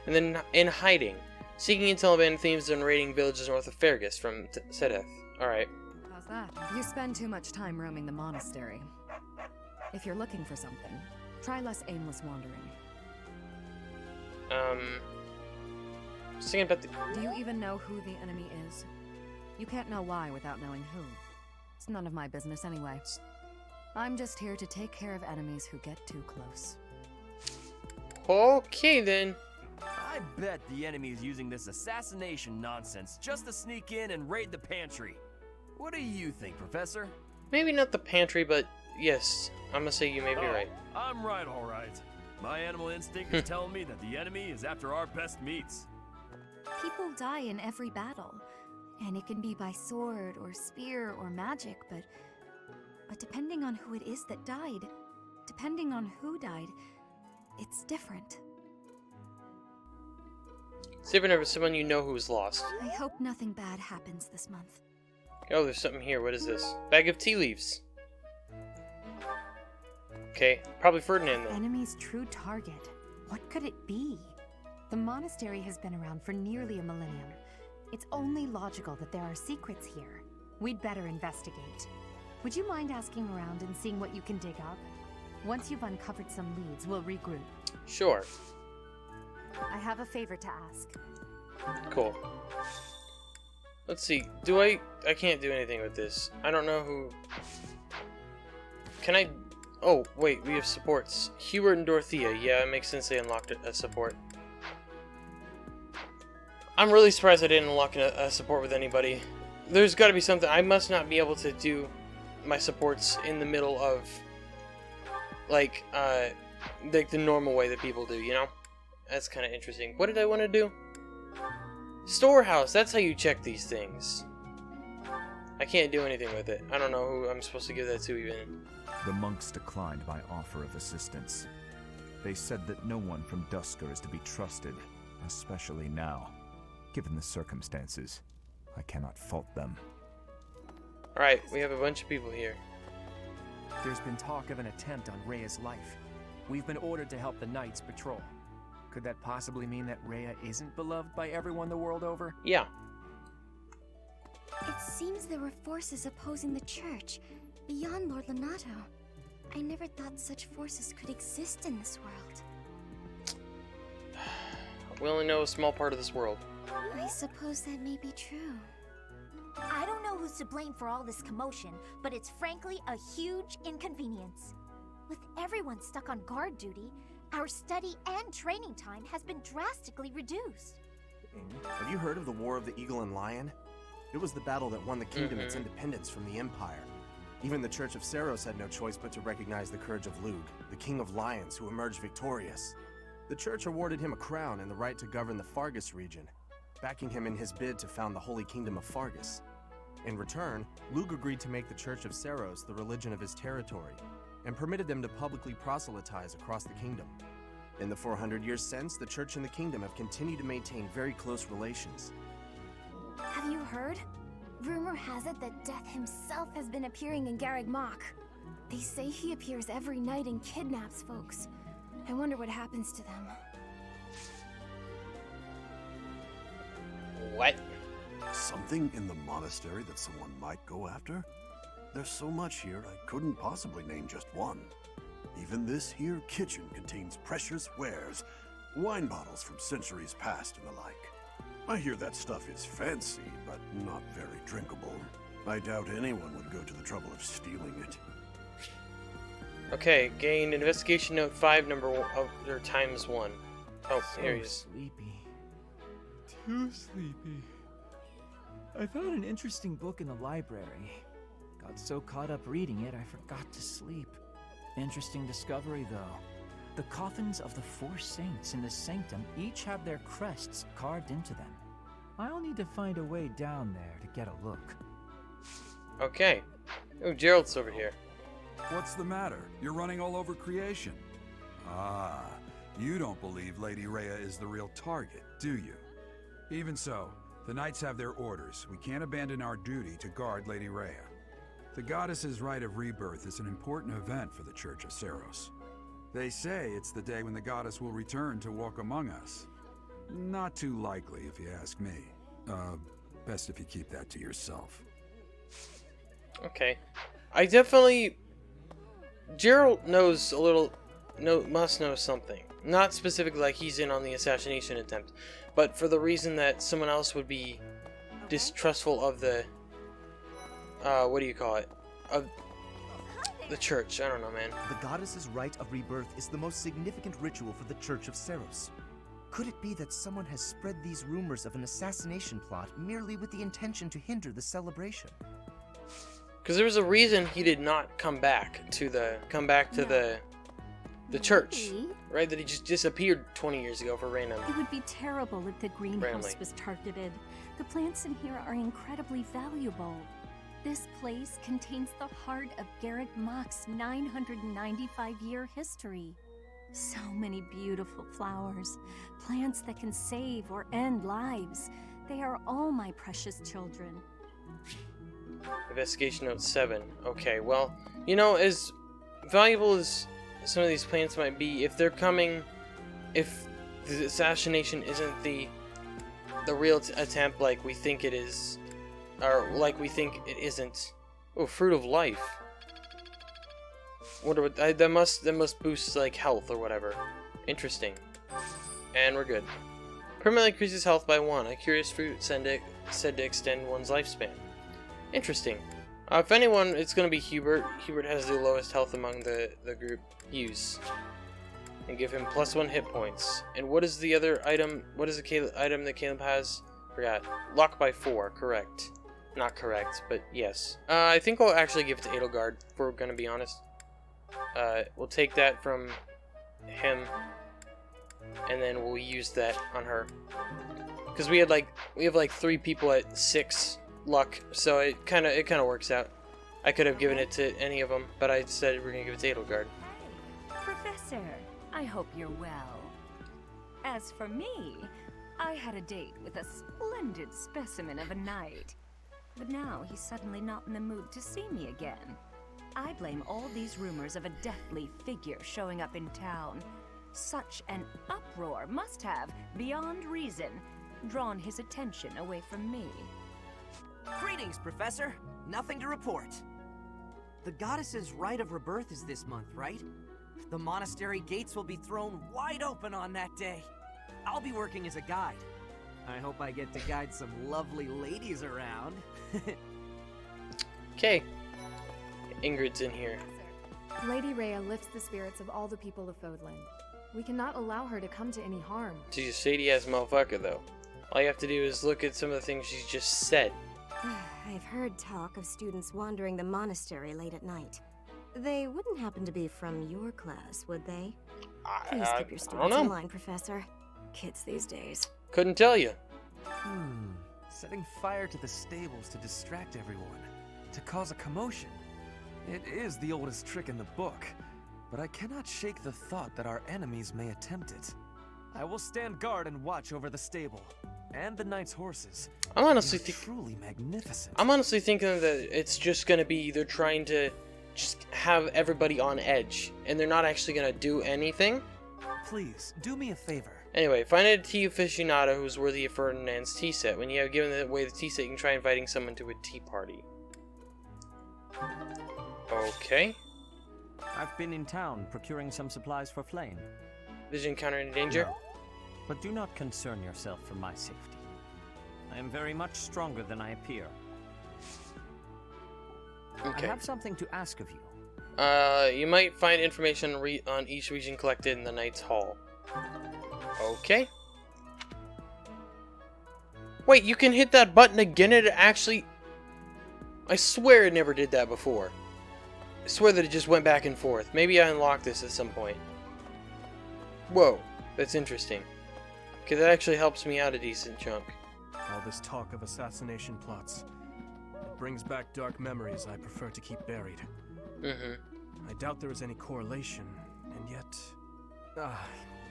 And then in hiding. Seeking intel abandoned themes and raiding villages north of Fergus from Sedeth. Alright. How's that? You spend too much time roaming the monastery. If you're looking for something, try less aimless wandering. Just thinking about the... Do you even know who the enemy is? You can't know why without knowing who. It's none of my business anyway. I'm just here to take care of enemies who get too close. Okay then. I bet the enemy is using this assassination nonsense just to sneak in and raid the pantry. What do you think, Professor? Maybe not the pantry, but yes, I'm gonna say you may be right. I'm right, all right. My animal instinct is telling me that the enemy is after our best meats. People die in every battle, and it can be by sword or spear or magic, but depending on who it is that died, depending on who died, it's different. It's different if it's someone you know who's lost. I hope nothing bad happens this month. Oh, there's something here. What is this? Bag of tea leaves. Okay, probably Ferdinand then. Enemy's true target. What could it be? The monastery has been around for nearly a millennium. It's only logical that there are secrets here. We'd better investigate. Would you mind asking around and seeing what you can dig up? Once you've uncovered some leads, we'll regroup. Sure. I have a favor to ask. Cool. Let's see. Do I can't do anything with this. I don't know who... Can I... Oh, wait. We have supports. Hubert and Dorothea. Yeah, it makes sense they unlocked a support. I'm really surprised I didn't unlock a support with anybody. There's got to be something. I must not be able to do my supports in the middle of... Like the normal way that people do, you know? That's kind of interesting. What did I want to do? Storehouse, that's how you check these things. I can't do anything with it. I don't know who I'm supposed to give that to even. The monks declined my offer of assistance. They said that no one from Duskur is to be trusted, especially now. Given the circumstances, I cannot fault them. Alright, we have a bunch of people here. There's been talk of an attempt on Rhea's life. We've been ordered to help the Knights patrol. Could that possibly mean that Rhea isn't beloved by everyone the world over? Yeah. It seems there were forces opposing the church, beyond Lord Lonato. I never thought such forces could exist in this world. We only know a small part of this world. I suppose that may be true. I don't know who's to blame for all this commotion, but it's frankly a huge inconvenience. With everyone stuck on guard duty, our study and training time has been drastically reduced. Have you heard of the War of the Eagle and Lion? It was the battle that won the kingdom its independence from the Empire. Even the Church of Seiros had no choice but to recognize the courage of Lug, the King of Lions, who emerged victorious. The Church awarded him a crown and the right to govern the Fargus region, backing him in his bid to found the Holy Kingdom of Fargus. In return, Lug agreed to make the Church of Seiros the religion of his territory, and permitted them to publicly proselytize across the kingdom. In the 400 years since, the Church and the Kingdom have continued to maintain very close relations. Have you heard? Rumor has it that Death himself has been appearing in Garreg Mach. They say he appears every night and kidnaps folks. I wonder what happens to them. What? Something in the monastery that someone might go after? There's so much here, I couldn't possibly name just one. Even this here kitchen contains precious wares, wine bottles from centuries past and the like. I hear that stuff is fancy, but not very drinkable. I doubt anyone would go to the trouble of stealing it. Okay, gain investigation note 5 number 1, or times 1. Oh, here he is. Sleepy. Too sleepy. I found an interesting book in the library. Got so caught up reading it, I forgot to sleep. Interesting discovery, though. The coffins of the 4 saints in the sanctum each have their crests carved into them. I'll need to find a way down there to get a look. Okay. Oh, Gerald's over here. What's the matter? You're running all over creation. Ah, you don't believe Lady Rhea is the real target, do you? Even so, the knights have their orders. We can't abandon our duty to guard Lady Rhea. The goddess's rite of rebirth is an important event for the Church of Seiros. They say it's the day when the goddess will return to walk among us. Not too likely, if you ask me. Best if you keep that to yourself. Okay. I definitely... Gerald knows a little... must know something. Not specifically like he's in on the assassination attempt, but for the reason that someone else would be distrustful of the... what do you call it? Of the church. I don't know, man. The goddess's rite of rebirth is the most significant ritual for the Church of Seiros. Could it be that someone has spread these rumors of an assassination plot merely with the intention to hinder the celebration? Because there was a reason he did not come back to the church, right? That he just disappeared 20 years ago for random. It would be terrible if the greenhouse was targeted. The plants in here are incredibly valuable. This place contains the heart of Garreg Mach's 995-year history. So many beautiful flowers, plants that can save or end lives. They are all my precious children. Investigation note 7. Okay, well, you know, as valuable as some of these plants might be, if they're coming, if the assassination isn't the real attempt like we think it is, or like we think it isn't. Oh, fruit of life. Wonder what that must boost like health or whatever. Interesting. And we're good. Permanently increases health by 1. A curious fruit said to extend one's lifespan. Interesting. If anyone, it's going to be Hubert. Hubert has the lowest health among the group. Use. And give him +1 hit points. And what is the other item? What is the item that Caleb has? Forgot. Lock by 4. Correct. Not correct, but yes. I think I'll actually give it to Edelgard, if we're going to be honest. We'll take that from him. And then we'll use that on her. Because we have like 3 people at 6 luck, so it kind of works out. I could have given it to any of them, but I said we're gonna give it to Edelgard. Professor, I hope you're well. As for me, I had a date with a splendid specimen of a knight. But now he's suddenly not in the mood to see me again. I blame all these rumors of a deathly figure showing up in town. Such an uproar must have, beyond reason, drawn his attention away from me. Greetings, Professor. Nothing to report. The goddess's rite of rebirth is this month, right? The monastery gates will be thrown wide open on that day. I'll be working as a guide. I hope I get to guide some lovely ladies around. Okay. Ingrid's in here. Lady Rhea lifts the spirits of all the people of Fodland. We cannot allow her to come to any harm. She's a shady-ass motherfucker, though. All you have to do is look at some of the things she's just said. I've heard talk of students wandering the monastery late at night. They wouldn't happen to be from your class, would they? Please keep your students in line, Professor. Kids these days. Couldn't tell you. Setting fire to the stables to distract everyone. To cause a commotion. It is the oldest trick in the book. but I cannot shake the thought that our enemies may attempt it. I will stand guard and watch over the stable and the knight's horses. I'm honestly truly magnificent. I'm honestly thinking that it's just gonna be they're trying to just have everybody on edge, and they're not actually gonna do anything. Please do me a favor. Anyway, find a tea aficionado who's worthy of Ferdinand's tea set. When you have given away the tea set, you can try inviting someone to a tea party. Okay. I've been in town procuring some supplies for Flame. Did you encounter any danger? No. But do not concern yourself for my safety. I am very much stronger than I appear. Okay. I have something to ask of you. You might find information on each region collected in the Knight's Hall. Okay. Wait, you can hit that button again and it actually... I swear it never did that before. I swear that it just went back and forth. Maybe I unlocked this at some point. Whoa, that's interesting. Okay, that actually helps me out a decent chunk. All this talk of assassination plots. It brings back dark memories I prefer to keep buried. I doubt there is any correlation, and yet...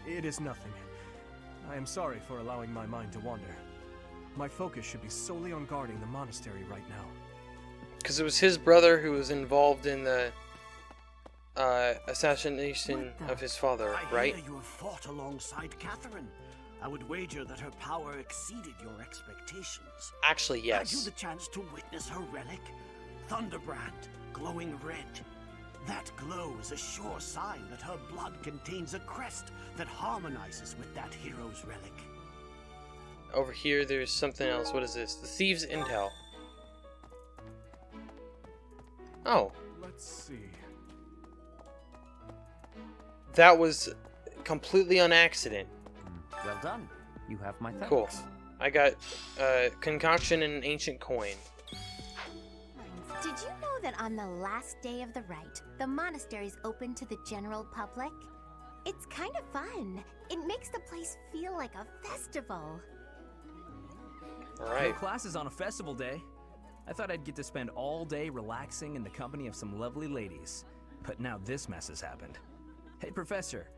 it is nothing. I am sorry for allowing my mind to wander. My focus should be solely on guarding the monastery right now. Because it was his brother who was involved in the assassination of his father, right? I hear you have fought alongside Catherine. I would wager that her power exceeded your expectations. Actually, yes. Had you the chance to witness her relic? Thunderbrand, glowing red. That glow is a sure sign that her blood contains a crest that harmonizes with that hero's relic. Over here, there's something else. What is this? The Thieves' Intel. Oh. Let's see. That was completely on accident. Well done. You have my thanks. Cool. I got concoction and an ancient coin. Did you know that on the last day of the rite, the monastery's open to the general public? It's kind of fun. It makes the place feel like a festival. Alright. No classes on a festival day. I thought I'd get to spend all day relaxing in the company of some lovely ladies. But now this mess has happened. Hey, Professor.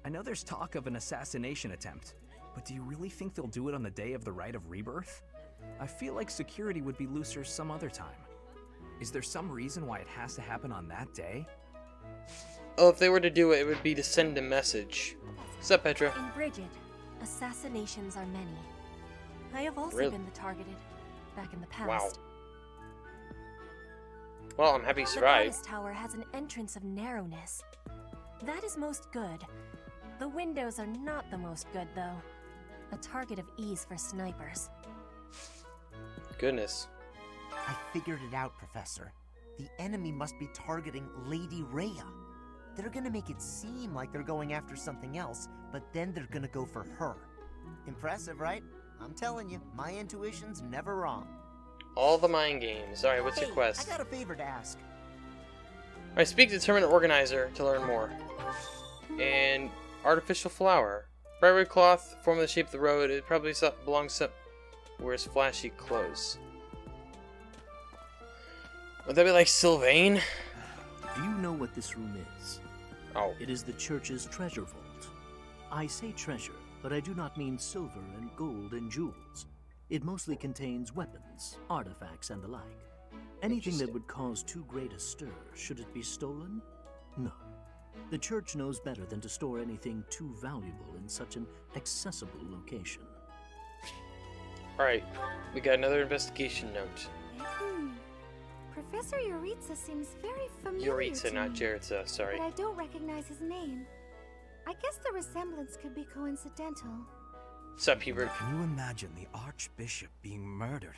I know there's talk of an assassination attempt, but do you really think they'll do it on the day of the Rite of Rebirth? I feel like security would be looser some other time. Is there some reason why it has to happen on that day? Oh, if they were to do it, it would be to send a message. What's up, Petra? In Bridget, assassinations are many. I have also Really? been the targeted, back in the past. Wow. Well, I'm happy you The survived. Goddess Tower has an entrance of narrowness. That is most good. The windows are not the most good, though. A target of ease for snipers. Goodness. I figured it out, Professor. The enemy must be targeting Lady Rhea. They're gonna make it seem like they're going after something else, but then they're gonna go for her. Impressive, right? I'm telling you, my intuition's never wrong. All the mind games. Alright, what's your quest? I got a favor to ask. Alright, speak to the tournament organizer to learn more. And artificial flower. Bright red cloth, form of the shape of the road. It probably belongs to wears flashy clothes. Would that be like Sylvain? Do you know what this room is? Oh. It is the church's treasure vault. I say treasure, but I do not mean silver and gold and jewels. It mostly contains weapons, artifacts, and the like. Anything that would cause too great a stir, should it be stolen? No. The church knows better than to store anything too valuable in such an accessible location. Alright, we got another investigation note. Professor Yuritsa seems very familiar Yuritsa, to not me, Jaritsa, sorry. but I don't recognize his name. I guess the resemblance could be coincidental. What's up, Hubert? Can you imagine the Archbishop being murdered?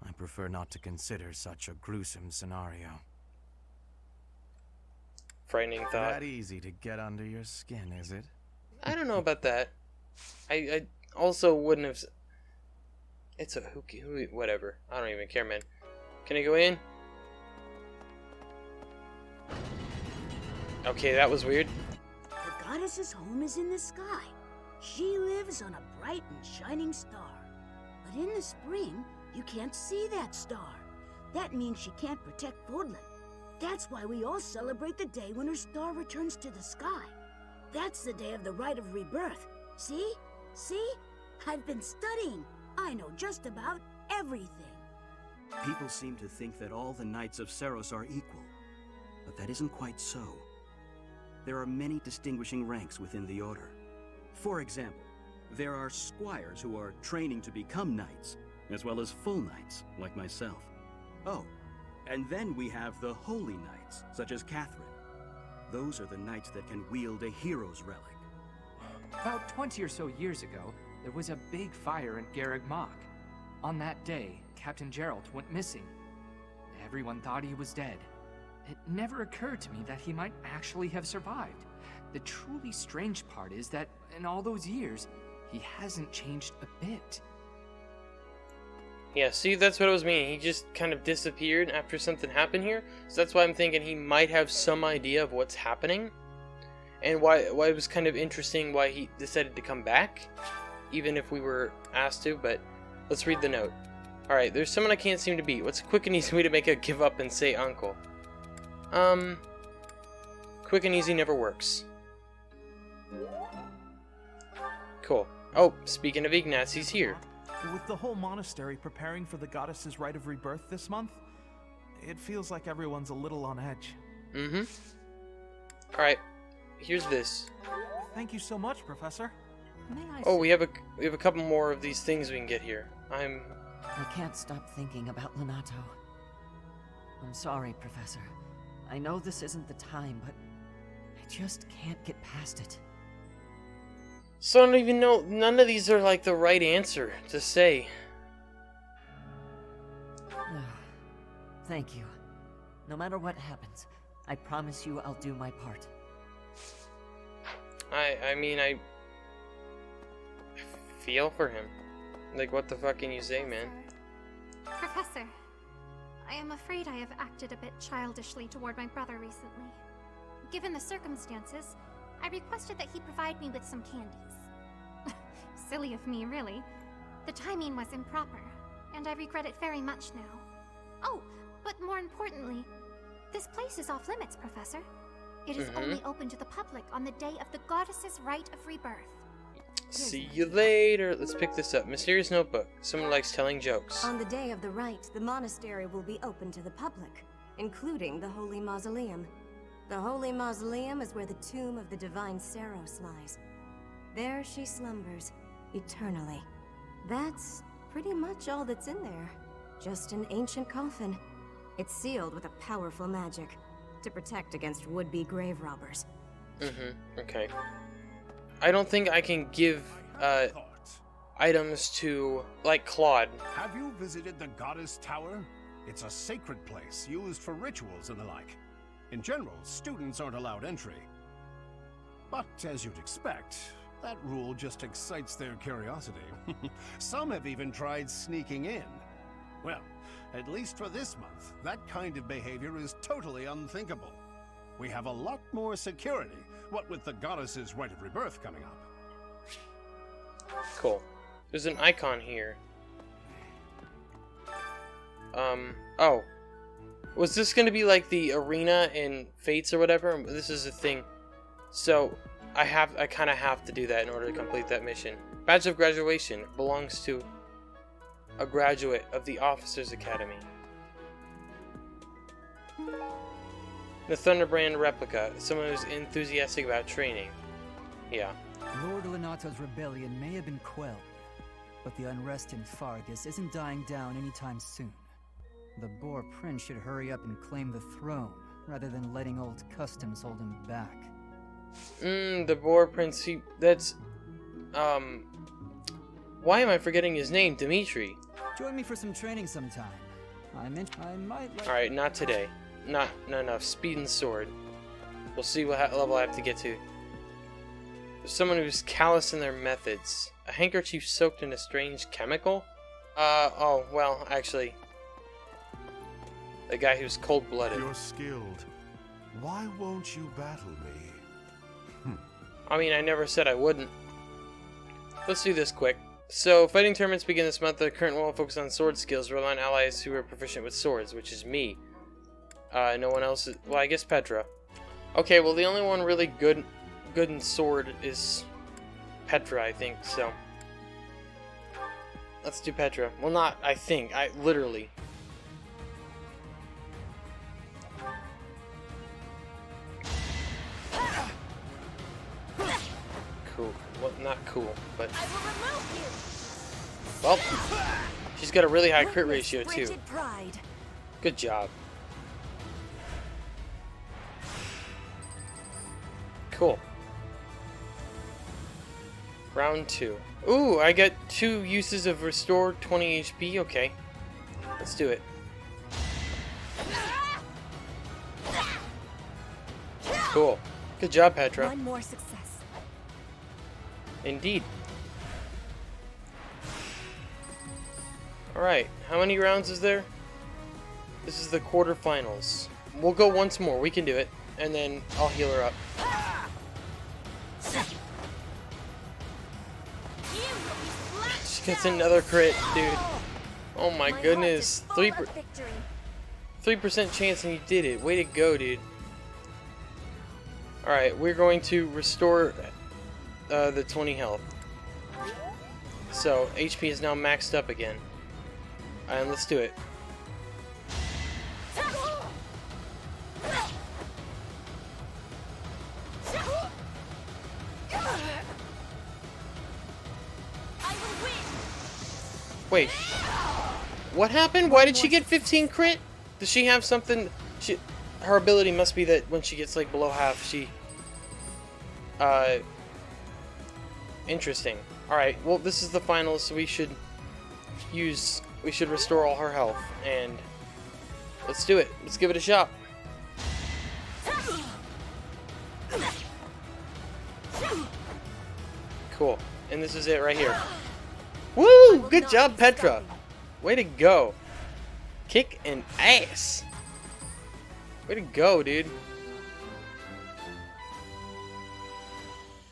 I prefer not to consider such a gruesome scenario. Frightening thought. That easy to get under your skin, is it? I don't know about that. I also wouldn't have... It's a whatever. I don't even care, man. Can I go in? Okay, that was weird. The goddess's home is in the sky. She lives on a bright and shining star. But in the spring, you can't see that star. That means she can't protect Fodlan. That's why we all celebrate the day when her star returns to the sky. That's the day of the rite of rebirth. See? See? I've been studying. I know just about everything. People seem to think that all the Knights of Seiros are equal, but that isn't quite so. There are many distinguishing ranks within the Order. For example, there are squires who are training to become knights, as well as full knights, like myself. Oh, and then we have the holy knights, such as Catherine. Those are the knights that can wield a hero's relic. About 20 or so years ago, there was a big fire in Garreg Mach. On that day, Captain Gerald went missing. Everyone thought he was dead. It never occurred to me that he might actually have survived. The truly strange part is that in all those years, he hasn't changed a bit. Yeah, see, that's what it was meaning. He just kind of disappeared after something happened here. So that's why I'm thinking he might have some idea of what's happening. And why it was kind of interesting why he decided to come back. Even if we were asked to, but let's read the note. Alright, there's someone I can't seem to beat. What's a quick and easy way to make a give up and say uncle? Quick and easy never works. Cool. Oh, speaking of Ignaz, he's here. With the whole monastery preparing for the goddess's rite of rebirth this month, it feels like everyone's a little on edge. Mm-hmm. Alright, here's this. Thank you so much, Professor. Oh, we have a couple more of these things we can get here. I can't stop thinking about Lonato. I'm sorry, Professor. I know this isn't the time, but I just can't get past it. So I don't even know, none of these are like the right answer to say. Thank you. No matter what happens, I promise you I'll do my part. I mean, I feel for him. Like, what the fuck can you say, man? Professor, I am afraid I have acted a bit childishly toward my brother recently. Given the circumstances, I requested that he provide me with some candies. Silly of me, really. The timing was improper, and I regret it very much now. Oh, but more importantly, this place is off limits, Professor. It is only open to the public on the day of the goddess's rite of rebirth. See you later. Let's pick this up. Mysterious notebook. Someone likes telling jokes. On the day of the rite, the monastery will be open to the public, including the Holy Mausoleum. The Holy Mausoleum is where the tomb of the divine Seiros lies. There she slumbers, eternally. That's pretty much all that's in there. Just an ancient coffin. It's sealed with a powerful magic to protect against would-be grave robbers. Okay. I don't think I can give items to, like, Claude. Have you visited the Goddess Tower? It's a sacred place used for rituals and the like. In general, students aren't allowed entry. But as you'd expect, that rule just excites their curiosity. Some have even tried sneaking in. Well, at least for this month, that kind of behavior is totally unthinkable. We have a lot more security, what with the goddess's rite of rebirth coming up. Cool. There's an icon here. Oh. Was this gonna be like the arena in Fates or whatever? This is a thing. So, I kinda have to do that in order to complete that mission. Badge of graduation belongs to a graduate of the Officers Academy. The Thunderbrand replica. Someone who's enthusiastic about training. Yeah. Lord Lonato's rebellion may have been quelled, but the unrest in Fargus isn't dying down anytime soon. The Boar Prince should hurry up and claim the throne, rather than letting old customs hold him back. The Boar Prince, that's, why am I forgetting his name? Dimitri. Join me for some training sometime. I might like... Alright, not today. Not enough. Speed and sword. We'll see what level I have to get to. There's someone who's callous in their methods. A handkerchief soaked in a strange chemical? Oh, well, actually. The guy who's cold-blooded. You're skilled. Why won't you battle me? I mean, I never said I wouldn't. Let's do this quick. So, fighting tournaments begin this month. The current one will focus on sword skills. Rely on allies who are proficient with swords, which is me. No one else is... Well, I guess Petra. Okay, well, the only one really good in sword is Petra, I think, so... Let's do Petra. Well, not I think. Literally. Cool. Well, not cool, but... Well, she's got a really high crit ratio, too. Good job. Cool. Round 2. Ooh, I got 2 uses of restore 20 HP. Okay. Let's do it. Cool. Good job, Petra. One more success. Indeed. Alright, how many rounds is there? This is the quarterfinals. We'll go once more, we can do it. And then I'll heal her up. She gets another crit, dude. Oh my goodness. 3% chance and you did it. Way to go, dude. Alright, we're going to restore the 20 health. So, HP is now maxed up again. And let's do it. Wait. What happened? Why did she get 15 crit? Does she have something... Her ability must be that when she gets like below half, she... Interesting. Alright, well this is the finals, so we should restore all her health, and let's do it. Let's give it a shot. Cool. And this is it right here. Woo! Good job, Petra. Way to go. Kick and ass. Way to go, dude.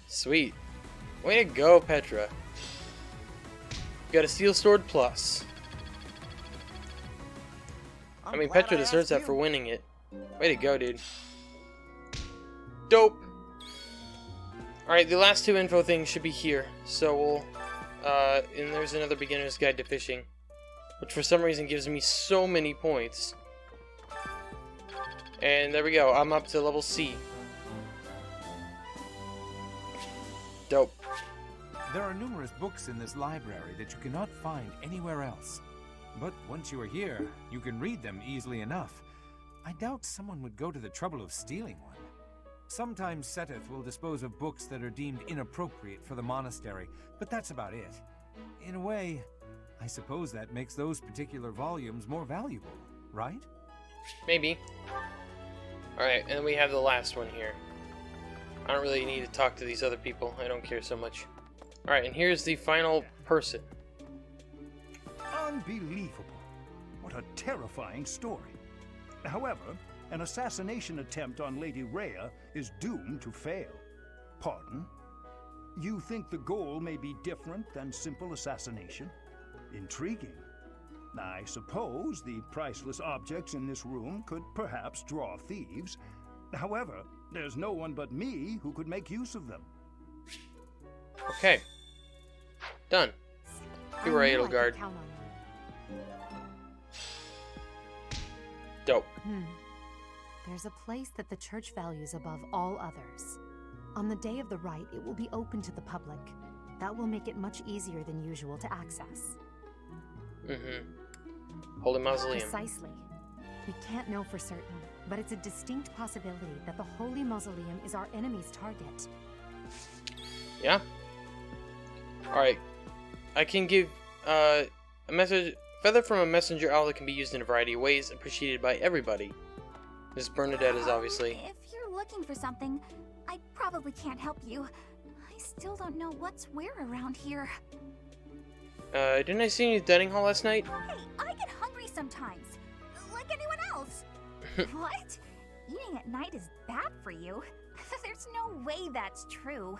Sweet. Way to go, Petra. Got a Steel Sword Plus. I mean, Petra deserves that for winning it. Way to go, dude. Dope. Alright, the last 2 info things should be here. So we'll... and there's another beginner's guide to fishing. Which for some reason gives me so many points. And there we go. I'm up to level C. Dope. There are numerous books in this library that you cannot find anywhere else. But once you are here, you can read them easily enough. I doubt someone would go to the trouble of stealing one. Sometimes Seteth will dispose of books that are deemed inappropriate for the monastery, but that's about it. In a way, I suppose that makes those particular volumes more valuable, right? Maybe. Alright, and we have the last one here. I don't really need to talk to these other people. I don't care so much. Alright, and here's the final person. Unbelievable. What a terrifying story. However, an assassination attempt on Lady Rhea is doomed to fail. Pardon? You think the goal may be different than simple assassination? Intriguing. I suppose the priceless objects in this room could perhaps draw thieves. However, there's no one but me who could make use of them. Okay. Done. You were Edelgard. Dope. There's a place that the church values above all others. On the day of the rite, it will be open to the public. That will make it much easier than usual to access. Holy Mausoleum. Precisely. We can't know for certain, but it's a distinct possibility that the Holy Mausoleum is our enemy's target. Yeah? Alright. I can give a message. Feather from a messenger owl that can be used in a variety of ways, appreciated by everybody. Miss Bernadette is obviously. If you're looking for something, I probably can't help you. I still don't know what's where around here. Didn't I see you in the dining hall last night? Hey, I get hungry sometimes. Like anyone else. What? Eating at night is bad for you? There's no way that's true.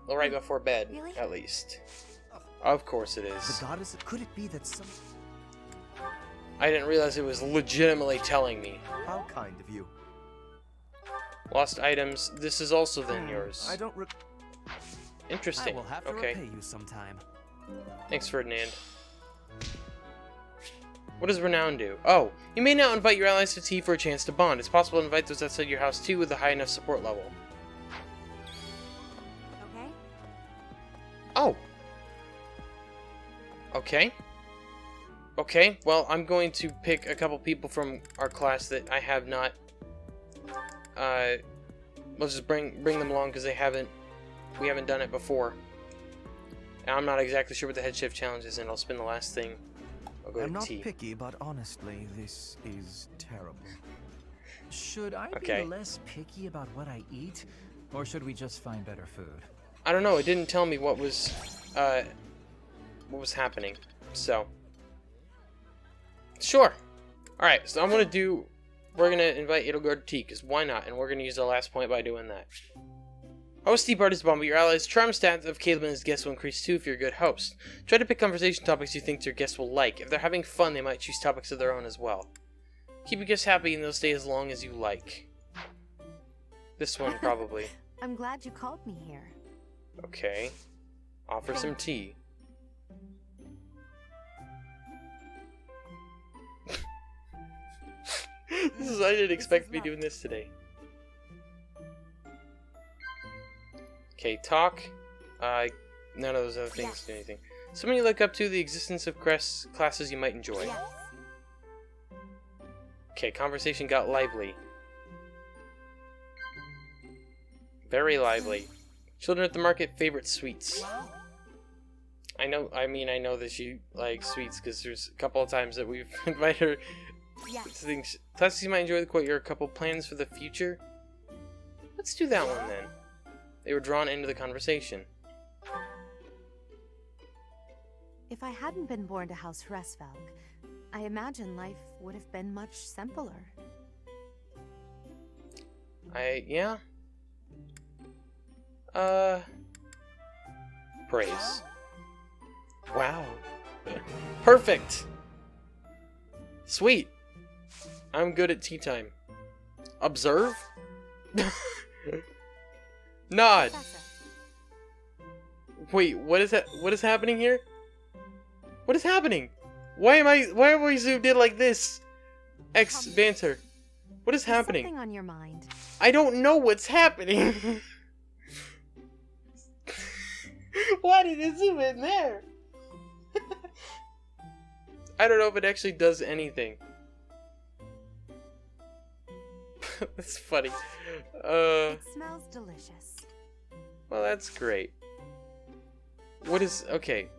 Well, right before bed, Really? at least. Of course it is. The goddess, could it be that some... I didn't realize it was legitimately telling me. How kind of you. Lost items. This is also then yours. I don't Interesting. I will have to okay. repay you sometime. Thanks, Ferdinand. What does Renown do? Oh, you may now invite your allies to tea for a chance to bond. It's possible to invite those outside your house too with a high enough support level. Okay. Oh. Okay. Okay, well, I'm going to pick a couple people from our class that I have not... Let's just bring them along because we haven't done it before. And I'm not exactly sure what the head chef challenge is, and I'll spin the last thing. I'll go I'm to not tea. picky, but honestly, this is terrible. Should I Okay. be less picky about what I eat, or should we just find better food? I don't know, it didn't tell me what was happening. So, sure. Alright, so we're gonna invite Edelgard to tea, because why not? And we're gonna use the last point by doing that. Host tea parties bomb, but your allies' charm stats of Caleb and his guests will increase too if you're a good host. Try to pick conversation topics you think your guests will like. If they're having fun, they might choose topics of their own as well. Keep your guests happy and they'll stay as long as you like. This one, probably. I'm glad you called me here. Okay. Offer some tea. I didn't expect to be doing this today. Okay, talk. None of those other things do anything. Someone you look up to, the existence of classes you might enjoy. Okay, conversation got lively. Very lively. Children at the market, favorite sweets. I know that she likes sweets because there's a couple of times that we've invited her to things. Classes you might enjoy, the quote, your couple plans for the future. Let's do that one then. They were drawn into the conversation. If I hadn't been born to House Hresvelg, I imagine life would have been much simpler. Yeah. Praise. Wow. Perfect! Sweet. I'm good at tea time. Observe? Nod. Wait, what is that? What is happening here? What is happening? Why are we zoomed in like this? X banter. What is happening? Something on your mind. I don't know what's happening. Why did it zoom in there? I don't know if it actually does anything. That's funny. It smells delicious. Well, that's great. What is... Okay.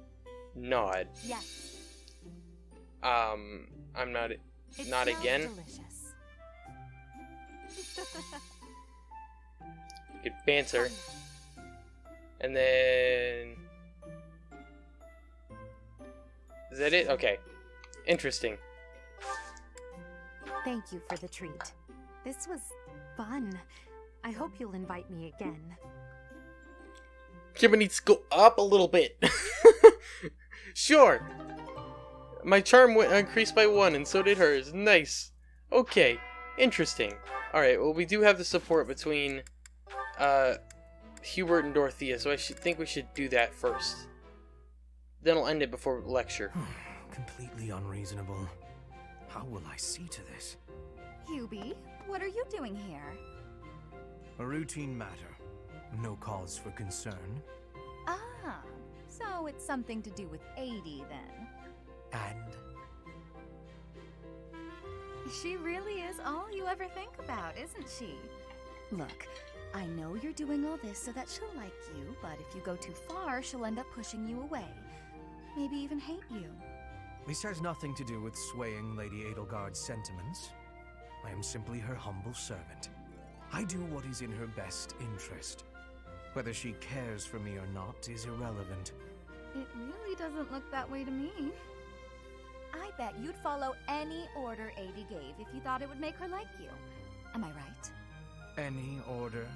Nod. Yes. I'm not... Not again? Delicious. Good banter. And then... Is that it? Okay. Interesting. Thank you for the treat. This was fun. I hope you'll invite me again. Kimber needs to go up a little bit. Sure. My charm increased by 1, and so did hers. Nice. Okay. Interesting. Alright, well, we do have the support between Hubert and Dorothea, so I think we should do that first. Then I'll end it before lecture. Completely unreasonable. How will I see to this? Hubie, what are you doing here? A routine matter. No cause for concern. Ah, so it's something to do with 80 then. And? She really is all you ever think about, isn't she? Look, I know you're doing all this so that she'll like you, but if you go too far, she'll end up pushing you away. Maybe even hate you. This has nothing to do with swaying Lady Edelgard's sentiments. I am simply her humble servant. I do what is in her best interest. Whether she cares for me or not is irrelevant. It really doesn't look that way to me. I bet you'd follow any order Adi gave if you thought it would make her like you. Am I right? Any order?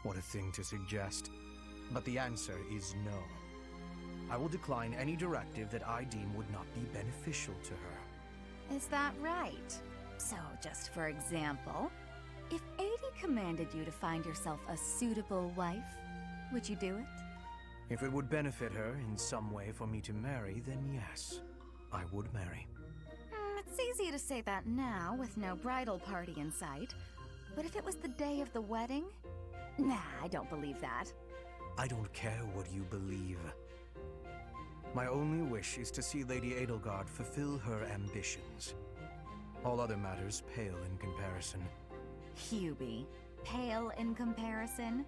What a thing to suggest. But the answer is no. I will decline any directive that I deem would not be beneficial to her. Is that right? So, just for example, if Adie commanded you to find yourself a suitable wife, would you do it? If it would benefit her in some way for me to marry, then yes, I would marry. It's easy to say that now, with no bridal party in sight. But if it was the day of the wedding? Nah, I don't believe that. I don't care what you believe. My only wish is to see Lady Edelgard fulfill her ambitions. All other matters pale in comparison. Hubie, pale in comparison?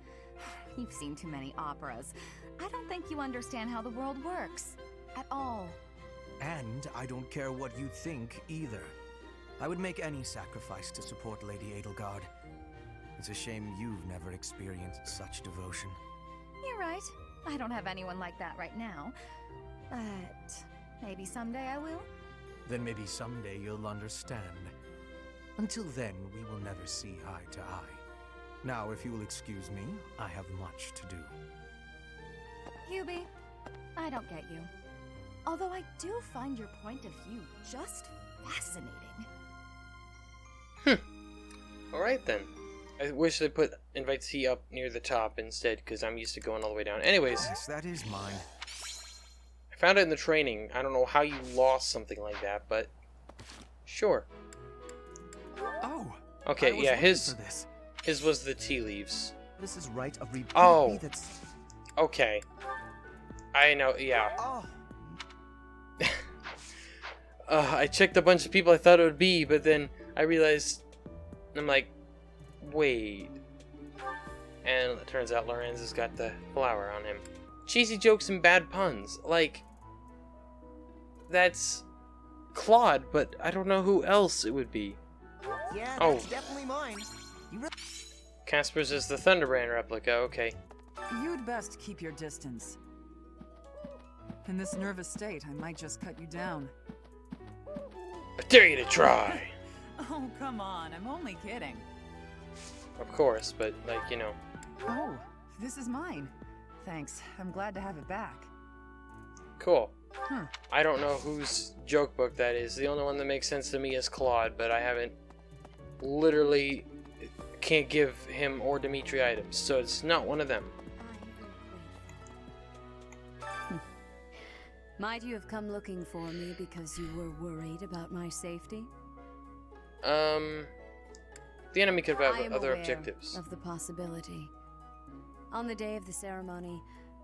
You've seen too many operas. I don't think you understand how the world works. At all. And I don't care what you think either. I would make any sacrifice to support Lady Edelgard. It's a shame you've never experienced such devotion. You're right. I don't have anyone like that right now. But maybe someday I will. Then maybe someday you'll understand. Until then, we will never see eye to eye. Now, if you will excuse me, I have much to do. Hubie, I don't get you. Although I do find your point of view just fascinating. Alright then. I wish they put Invite C up near the top instead, because I'm used to going all the way down. Anyways. Yes, that is mine. I found it in the training. I don't know how you lost something like that, but sure. Oh. Okay, yeah, his was the tea leaves. This is right of rebirth. Oh. Okay. I know, yeah. Oh. I checked a bunch of people I thought it would be, but then I realized, I'm like, wait. And it turns out Lorenz has got the flower on him. Cheesy jokes and bad puns. Like, that's Claude, but I don't know who else it would be. Yeah, oh. That's definitely mine. Casper's is the Thunderbrand replica, okay. You'd best keep your distance. In this nervous state, I might just cut you down. I dare you to try! Oh, come on, I'm only kidding. Of course, but, like, you know. Oh, this is mine. Thanks, I'm glad to have it back. Cool. I don't know whose joke book that is. The only one that makes sense to me is Claude, but I haven't literally can't give him or Dimitri items, so it's not one of them. Might you have come looking for me because you were worried about my safety? The enemy could have other objectives. Of the possibility. On the day of the ceremony,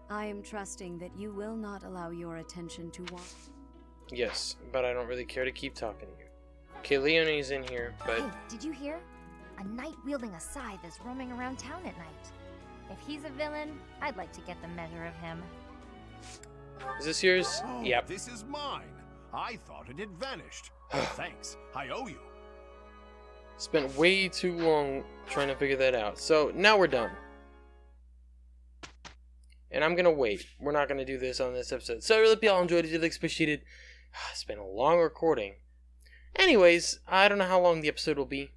I am trusting that you will not allow your attention to wander. Yes, but I don't really care to keep talking to you. Okay, Leonie's in here, but... Hey, did you hear? A knight wielding a scythe is roaming around town at night. If he's a villain, I'd like to get the measure of him. Is this yours? Oh, yep. This is mine. I thought it had vanished. Thanks. I owe you. Spent way too long trying to figure that out. So, now we're done. And I'm gonna wait. We're not gonna do this on this episode. So I really hope y'all enjoyed it. Did appreciate it. It's been a long recording. Anyways, I don't know how long the episode will be.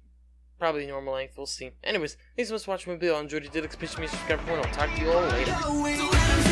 Probably normal length. We'll see. Anyways, thanks so much for watching. Hope y'all enjoyed it. Did appreciate me. Subscribe for more. I'll talk to you all later.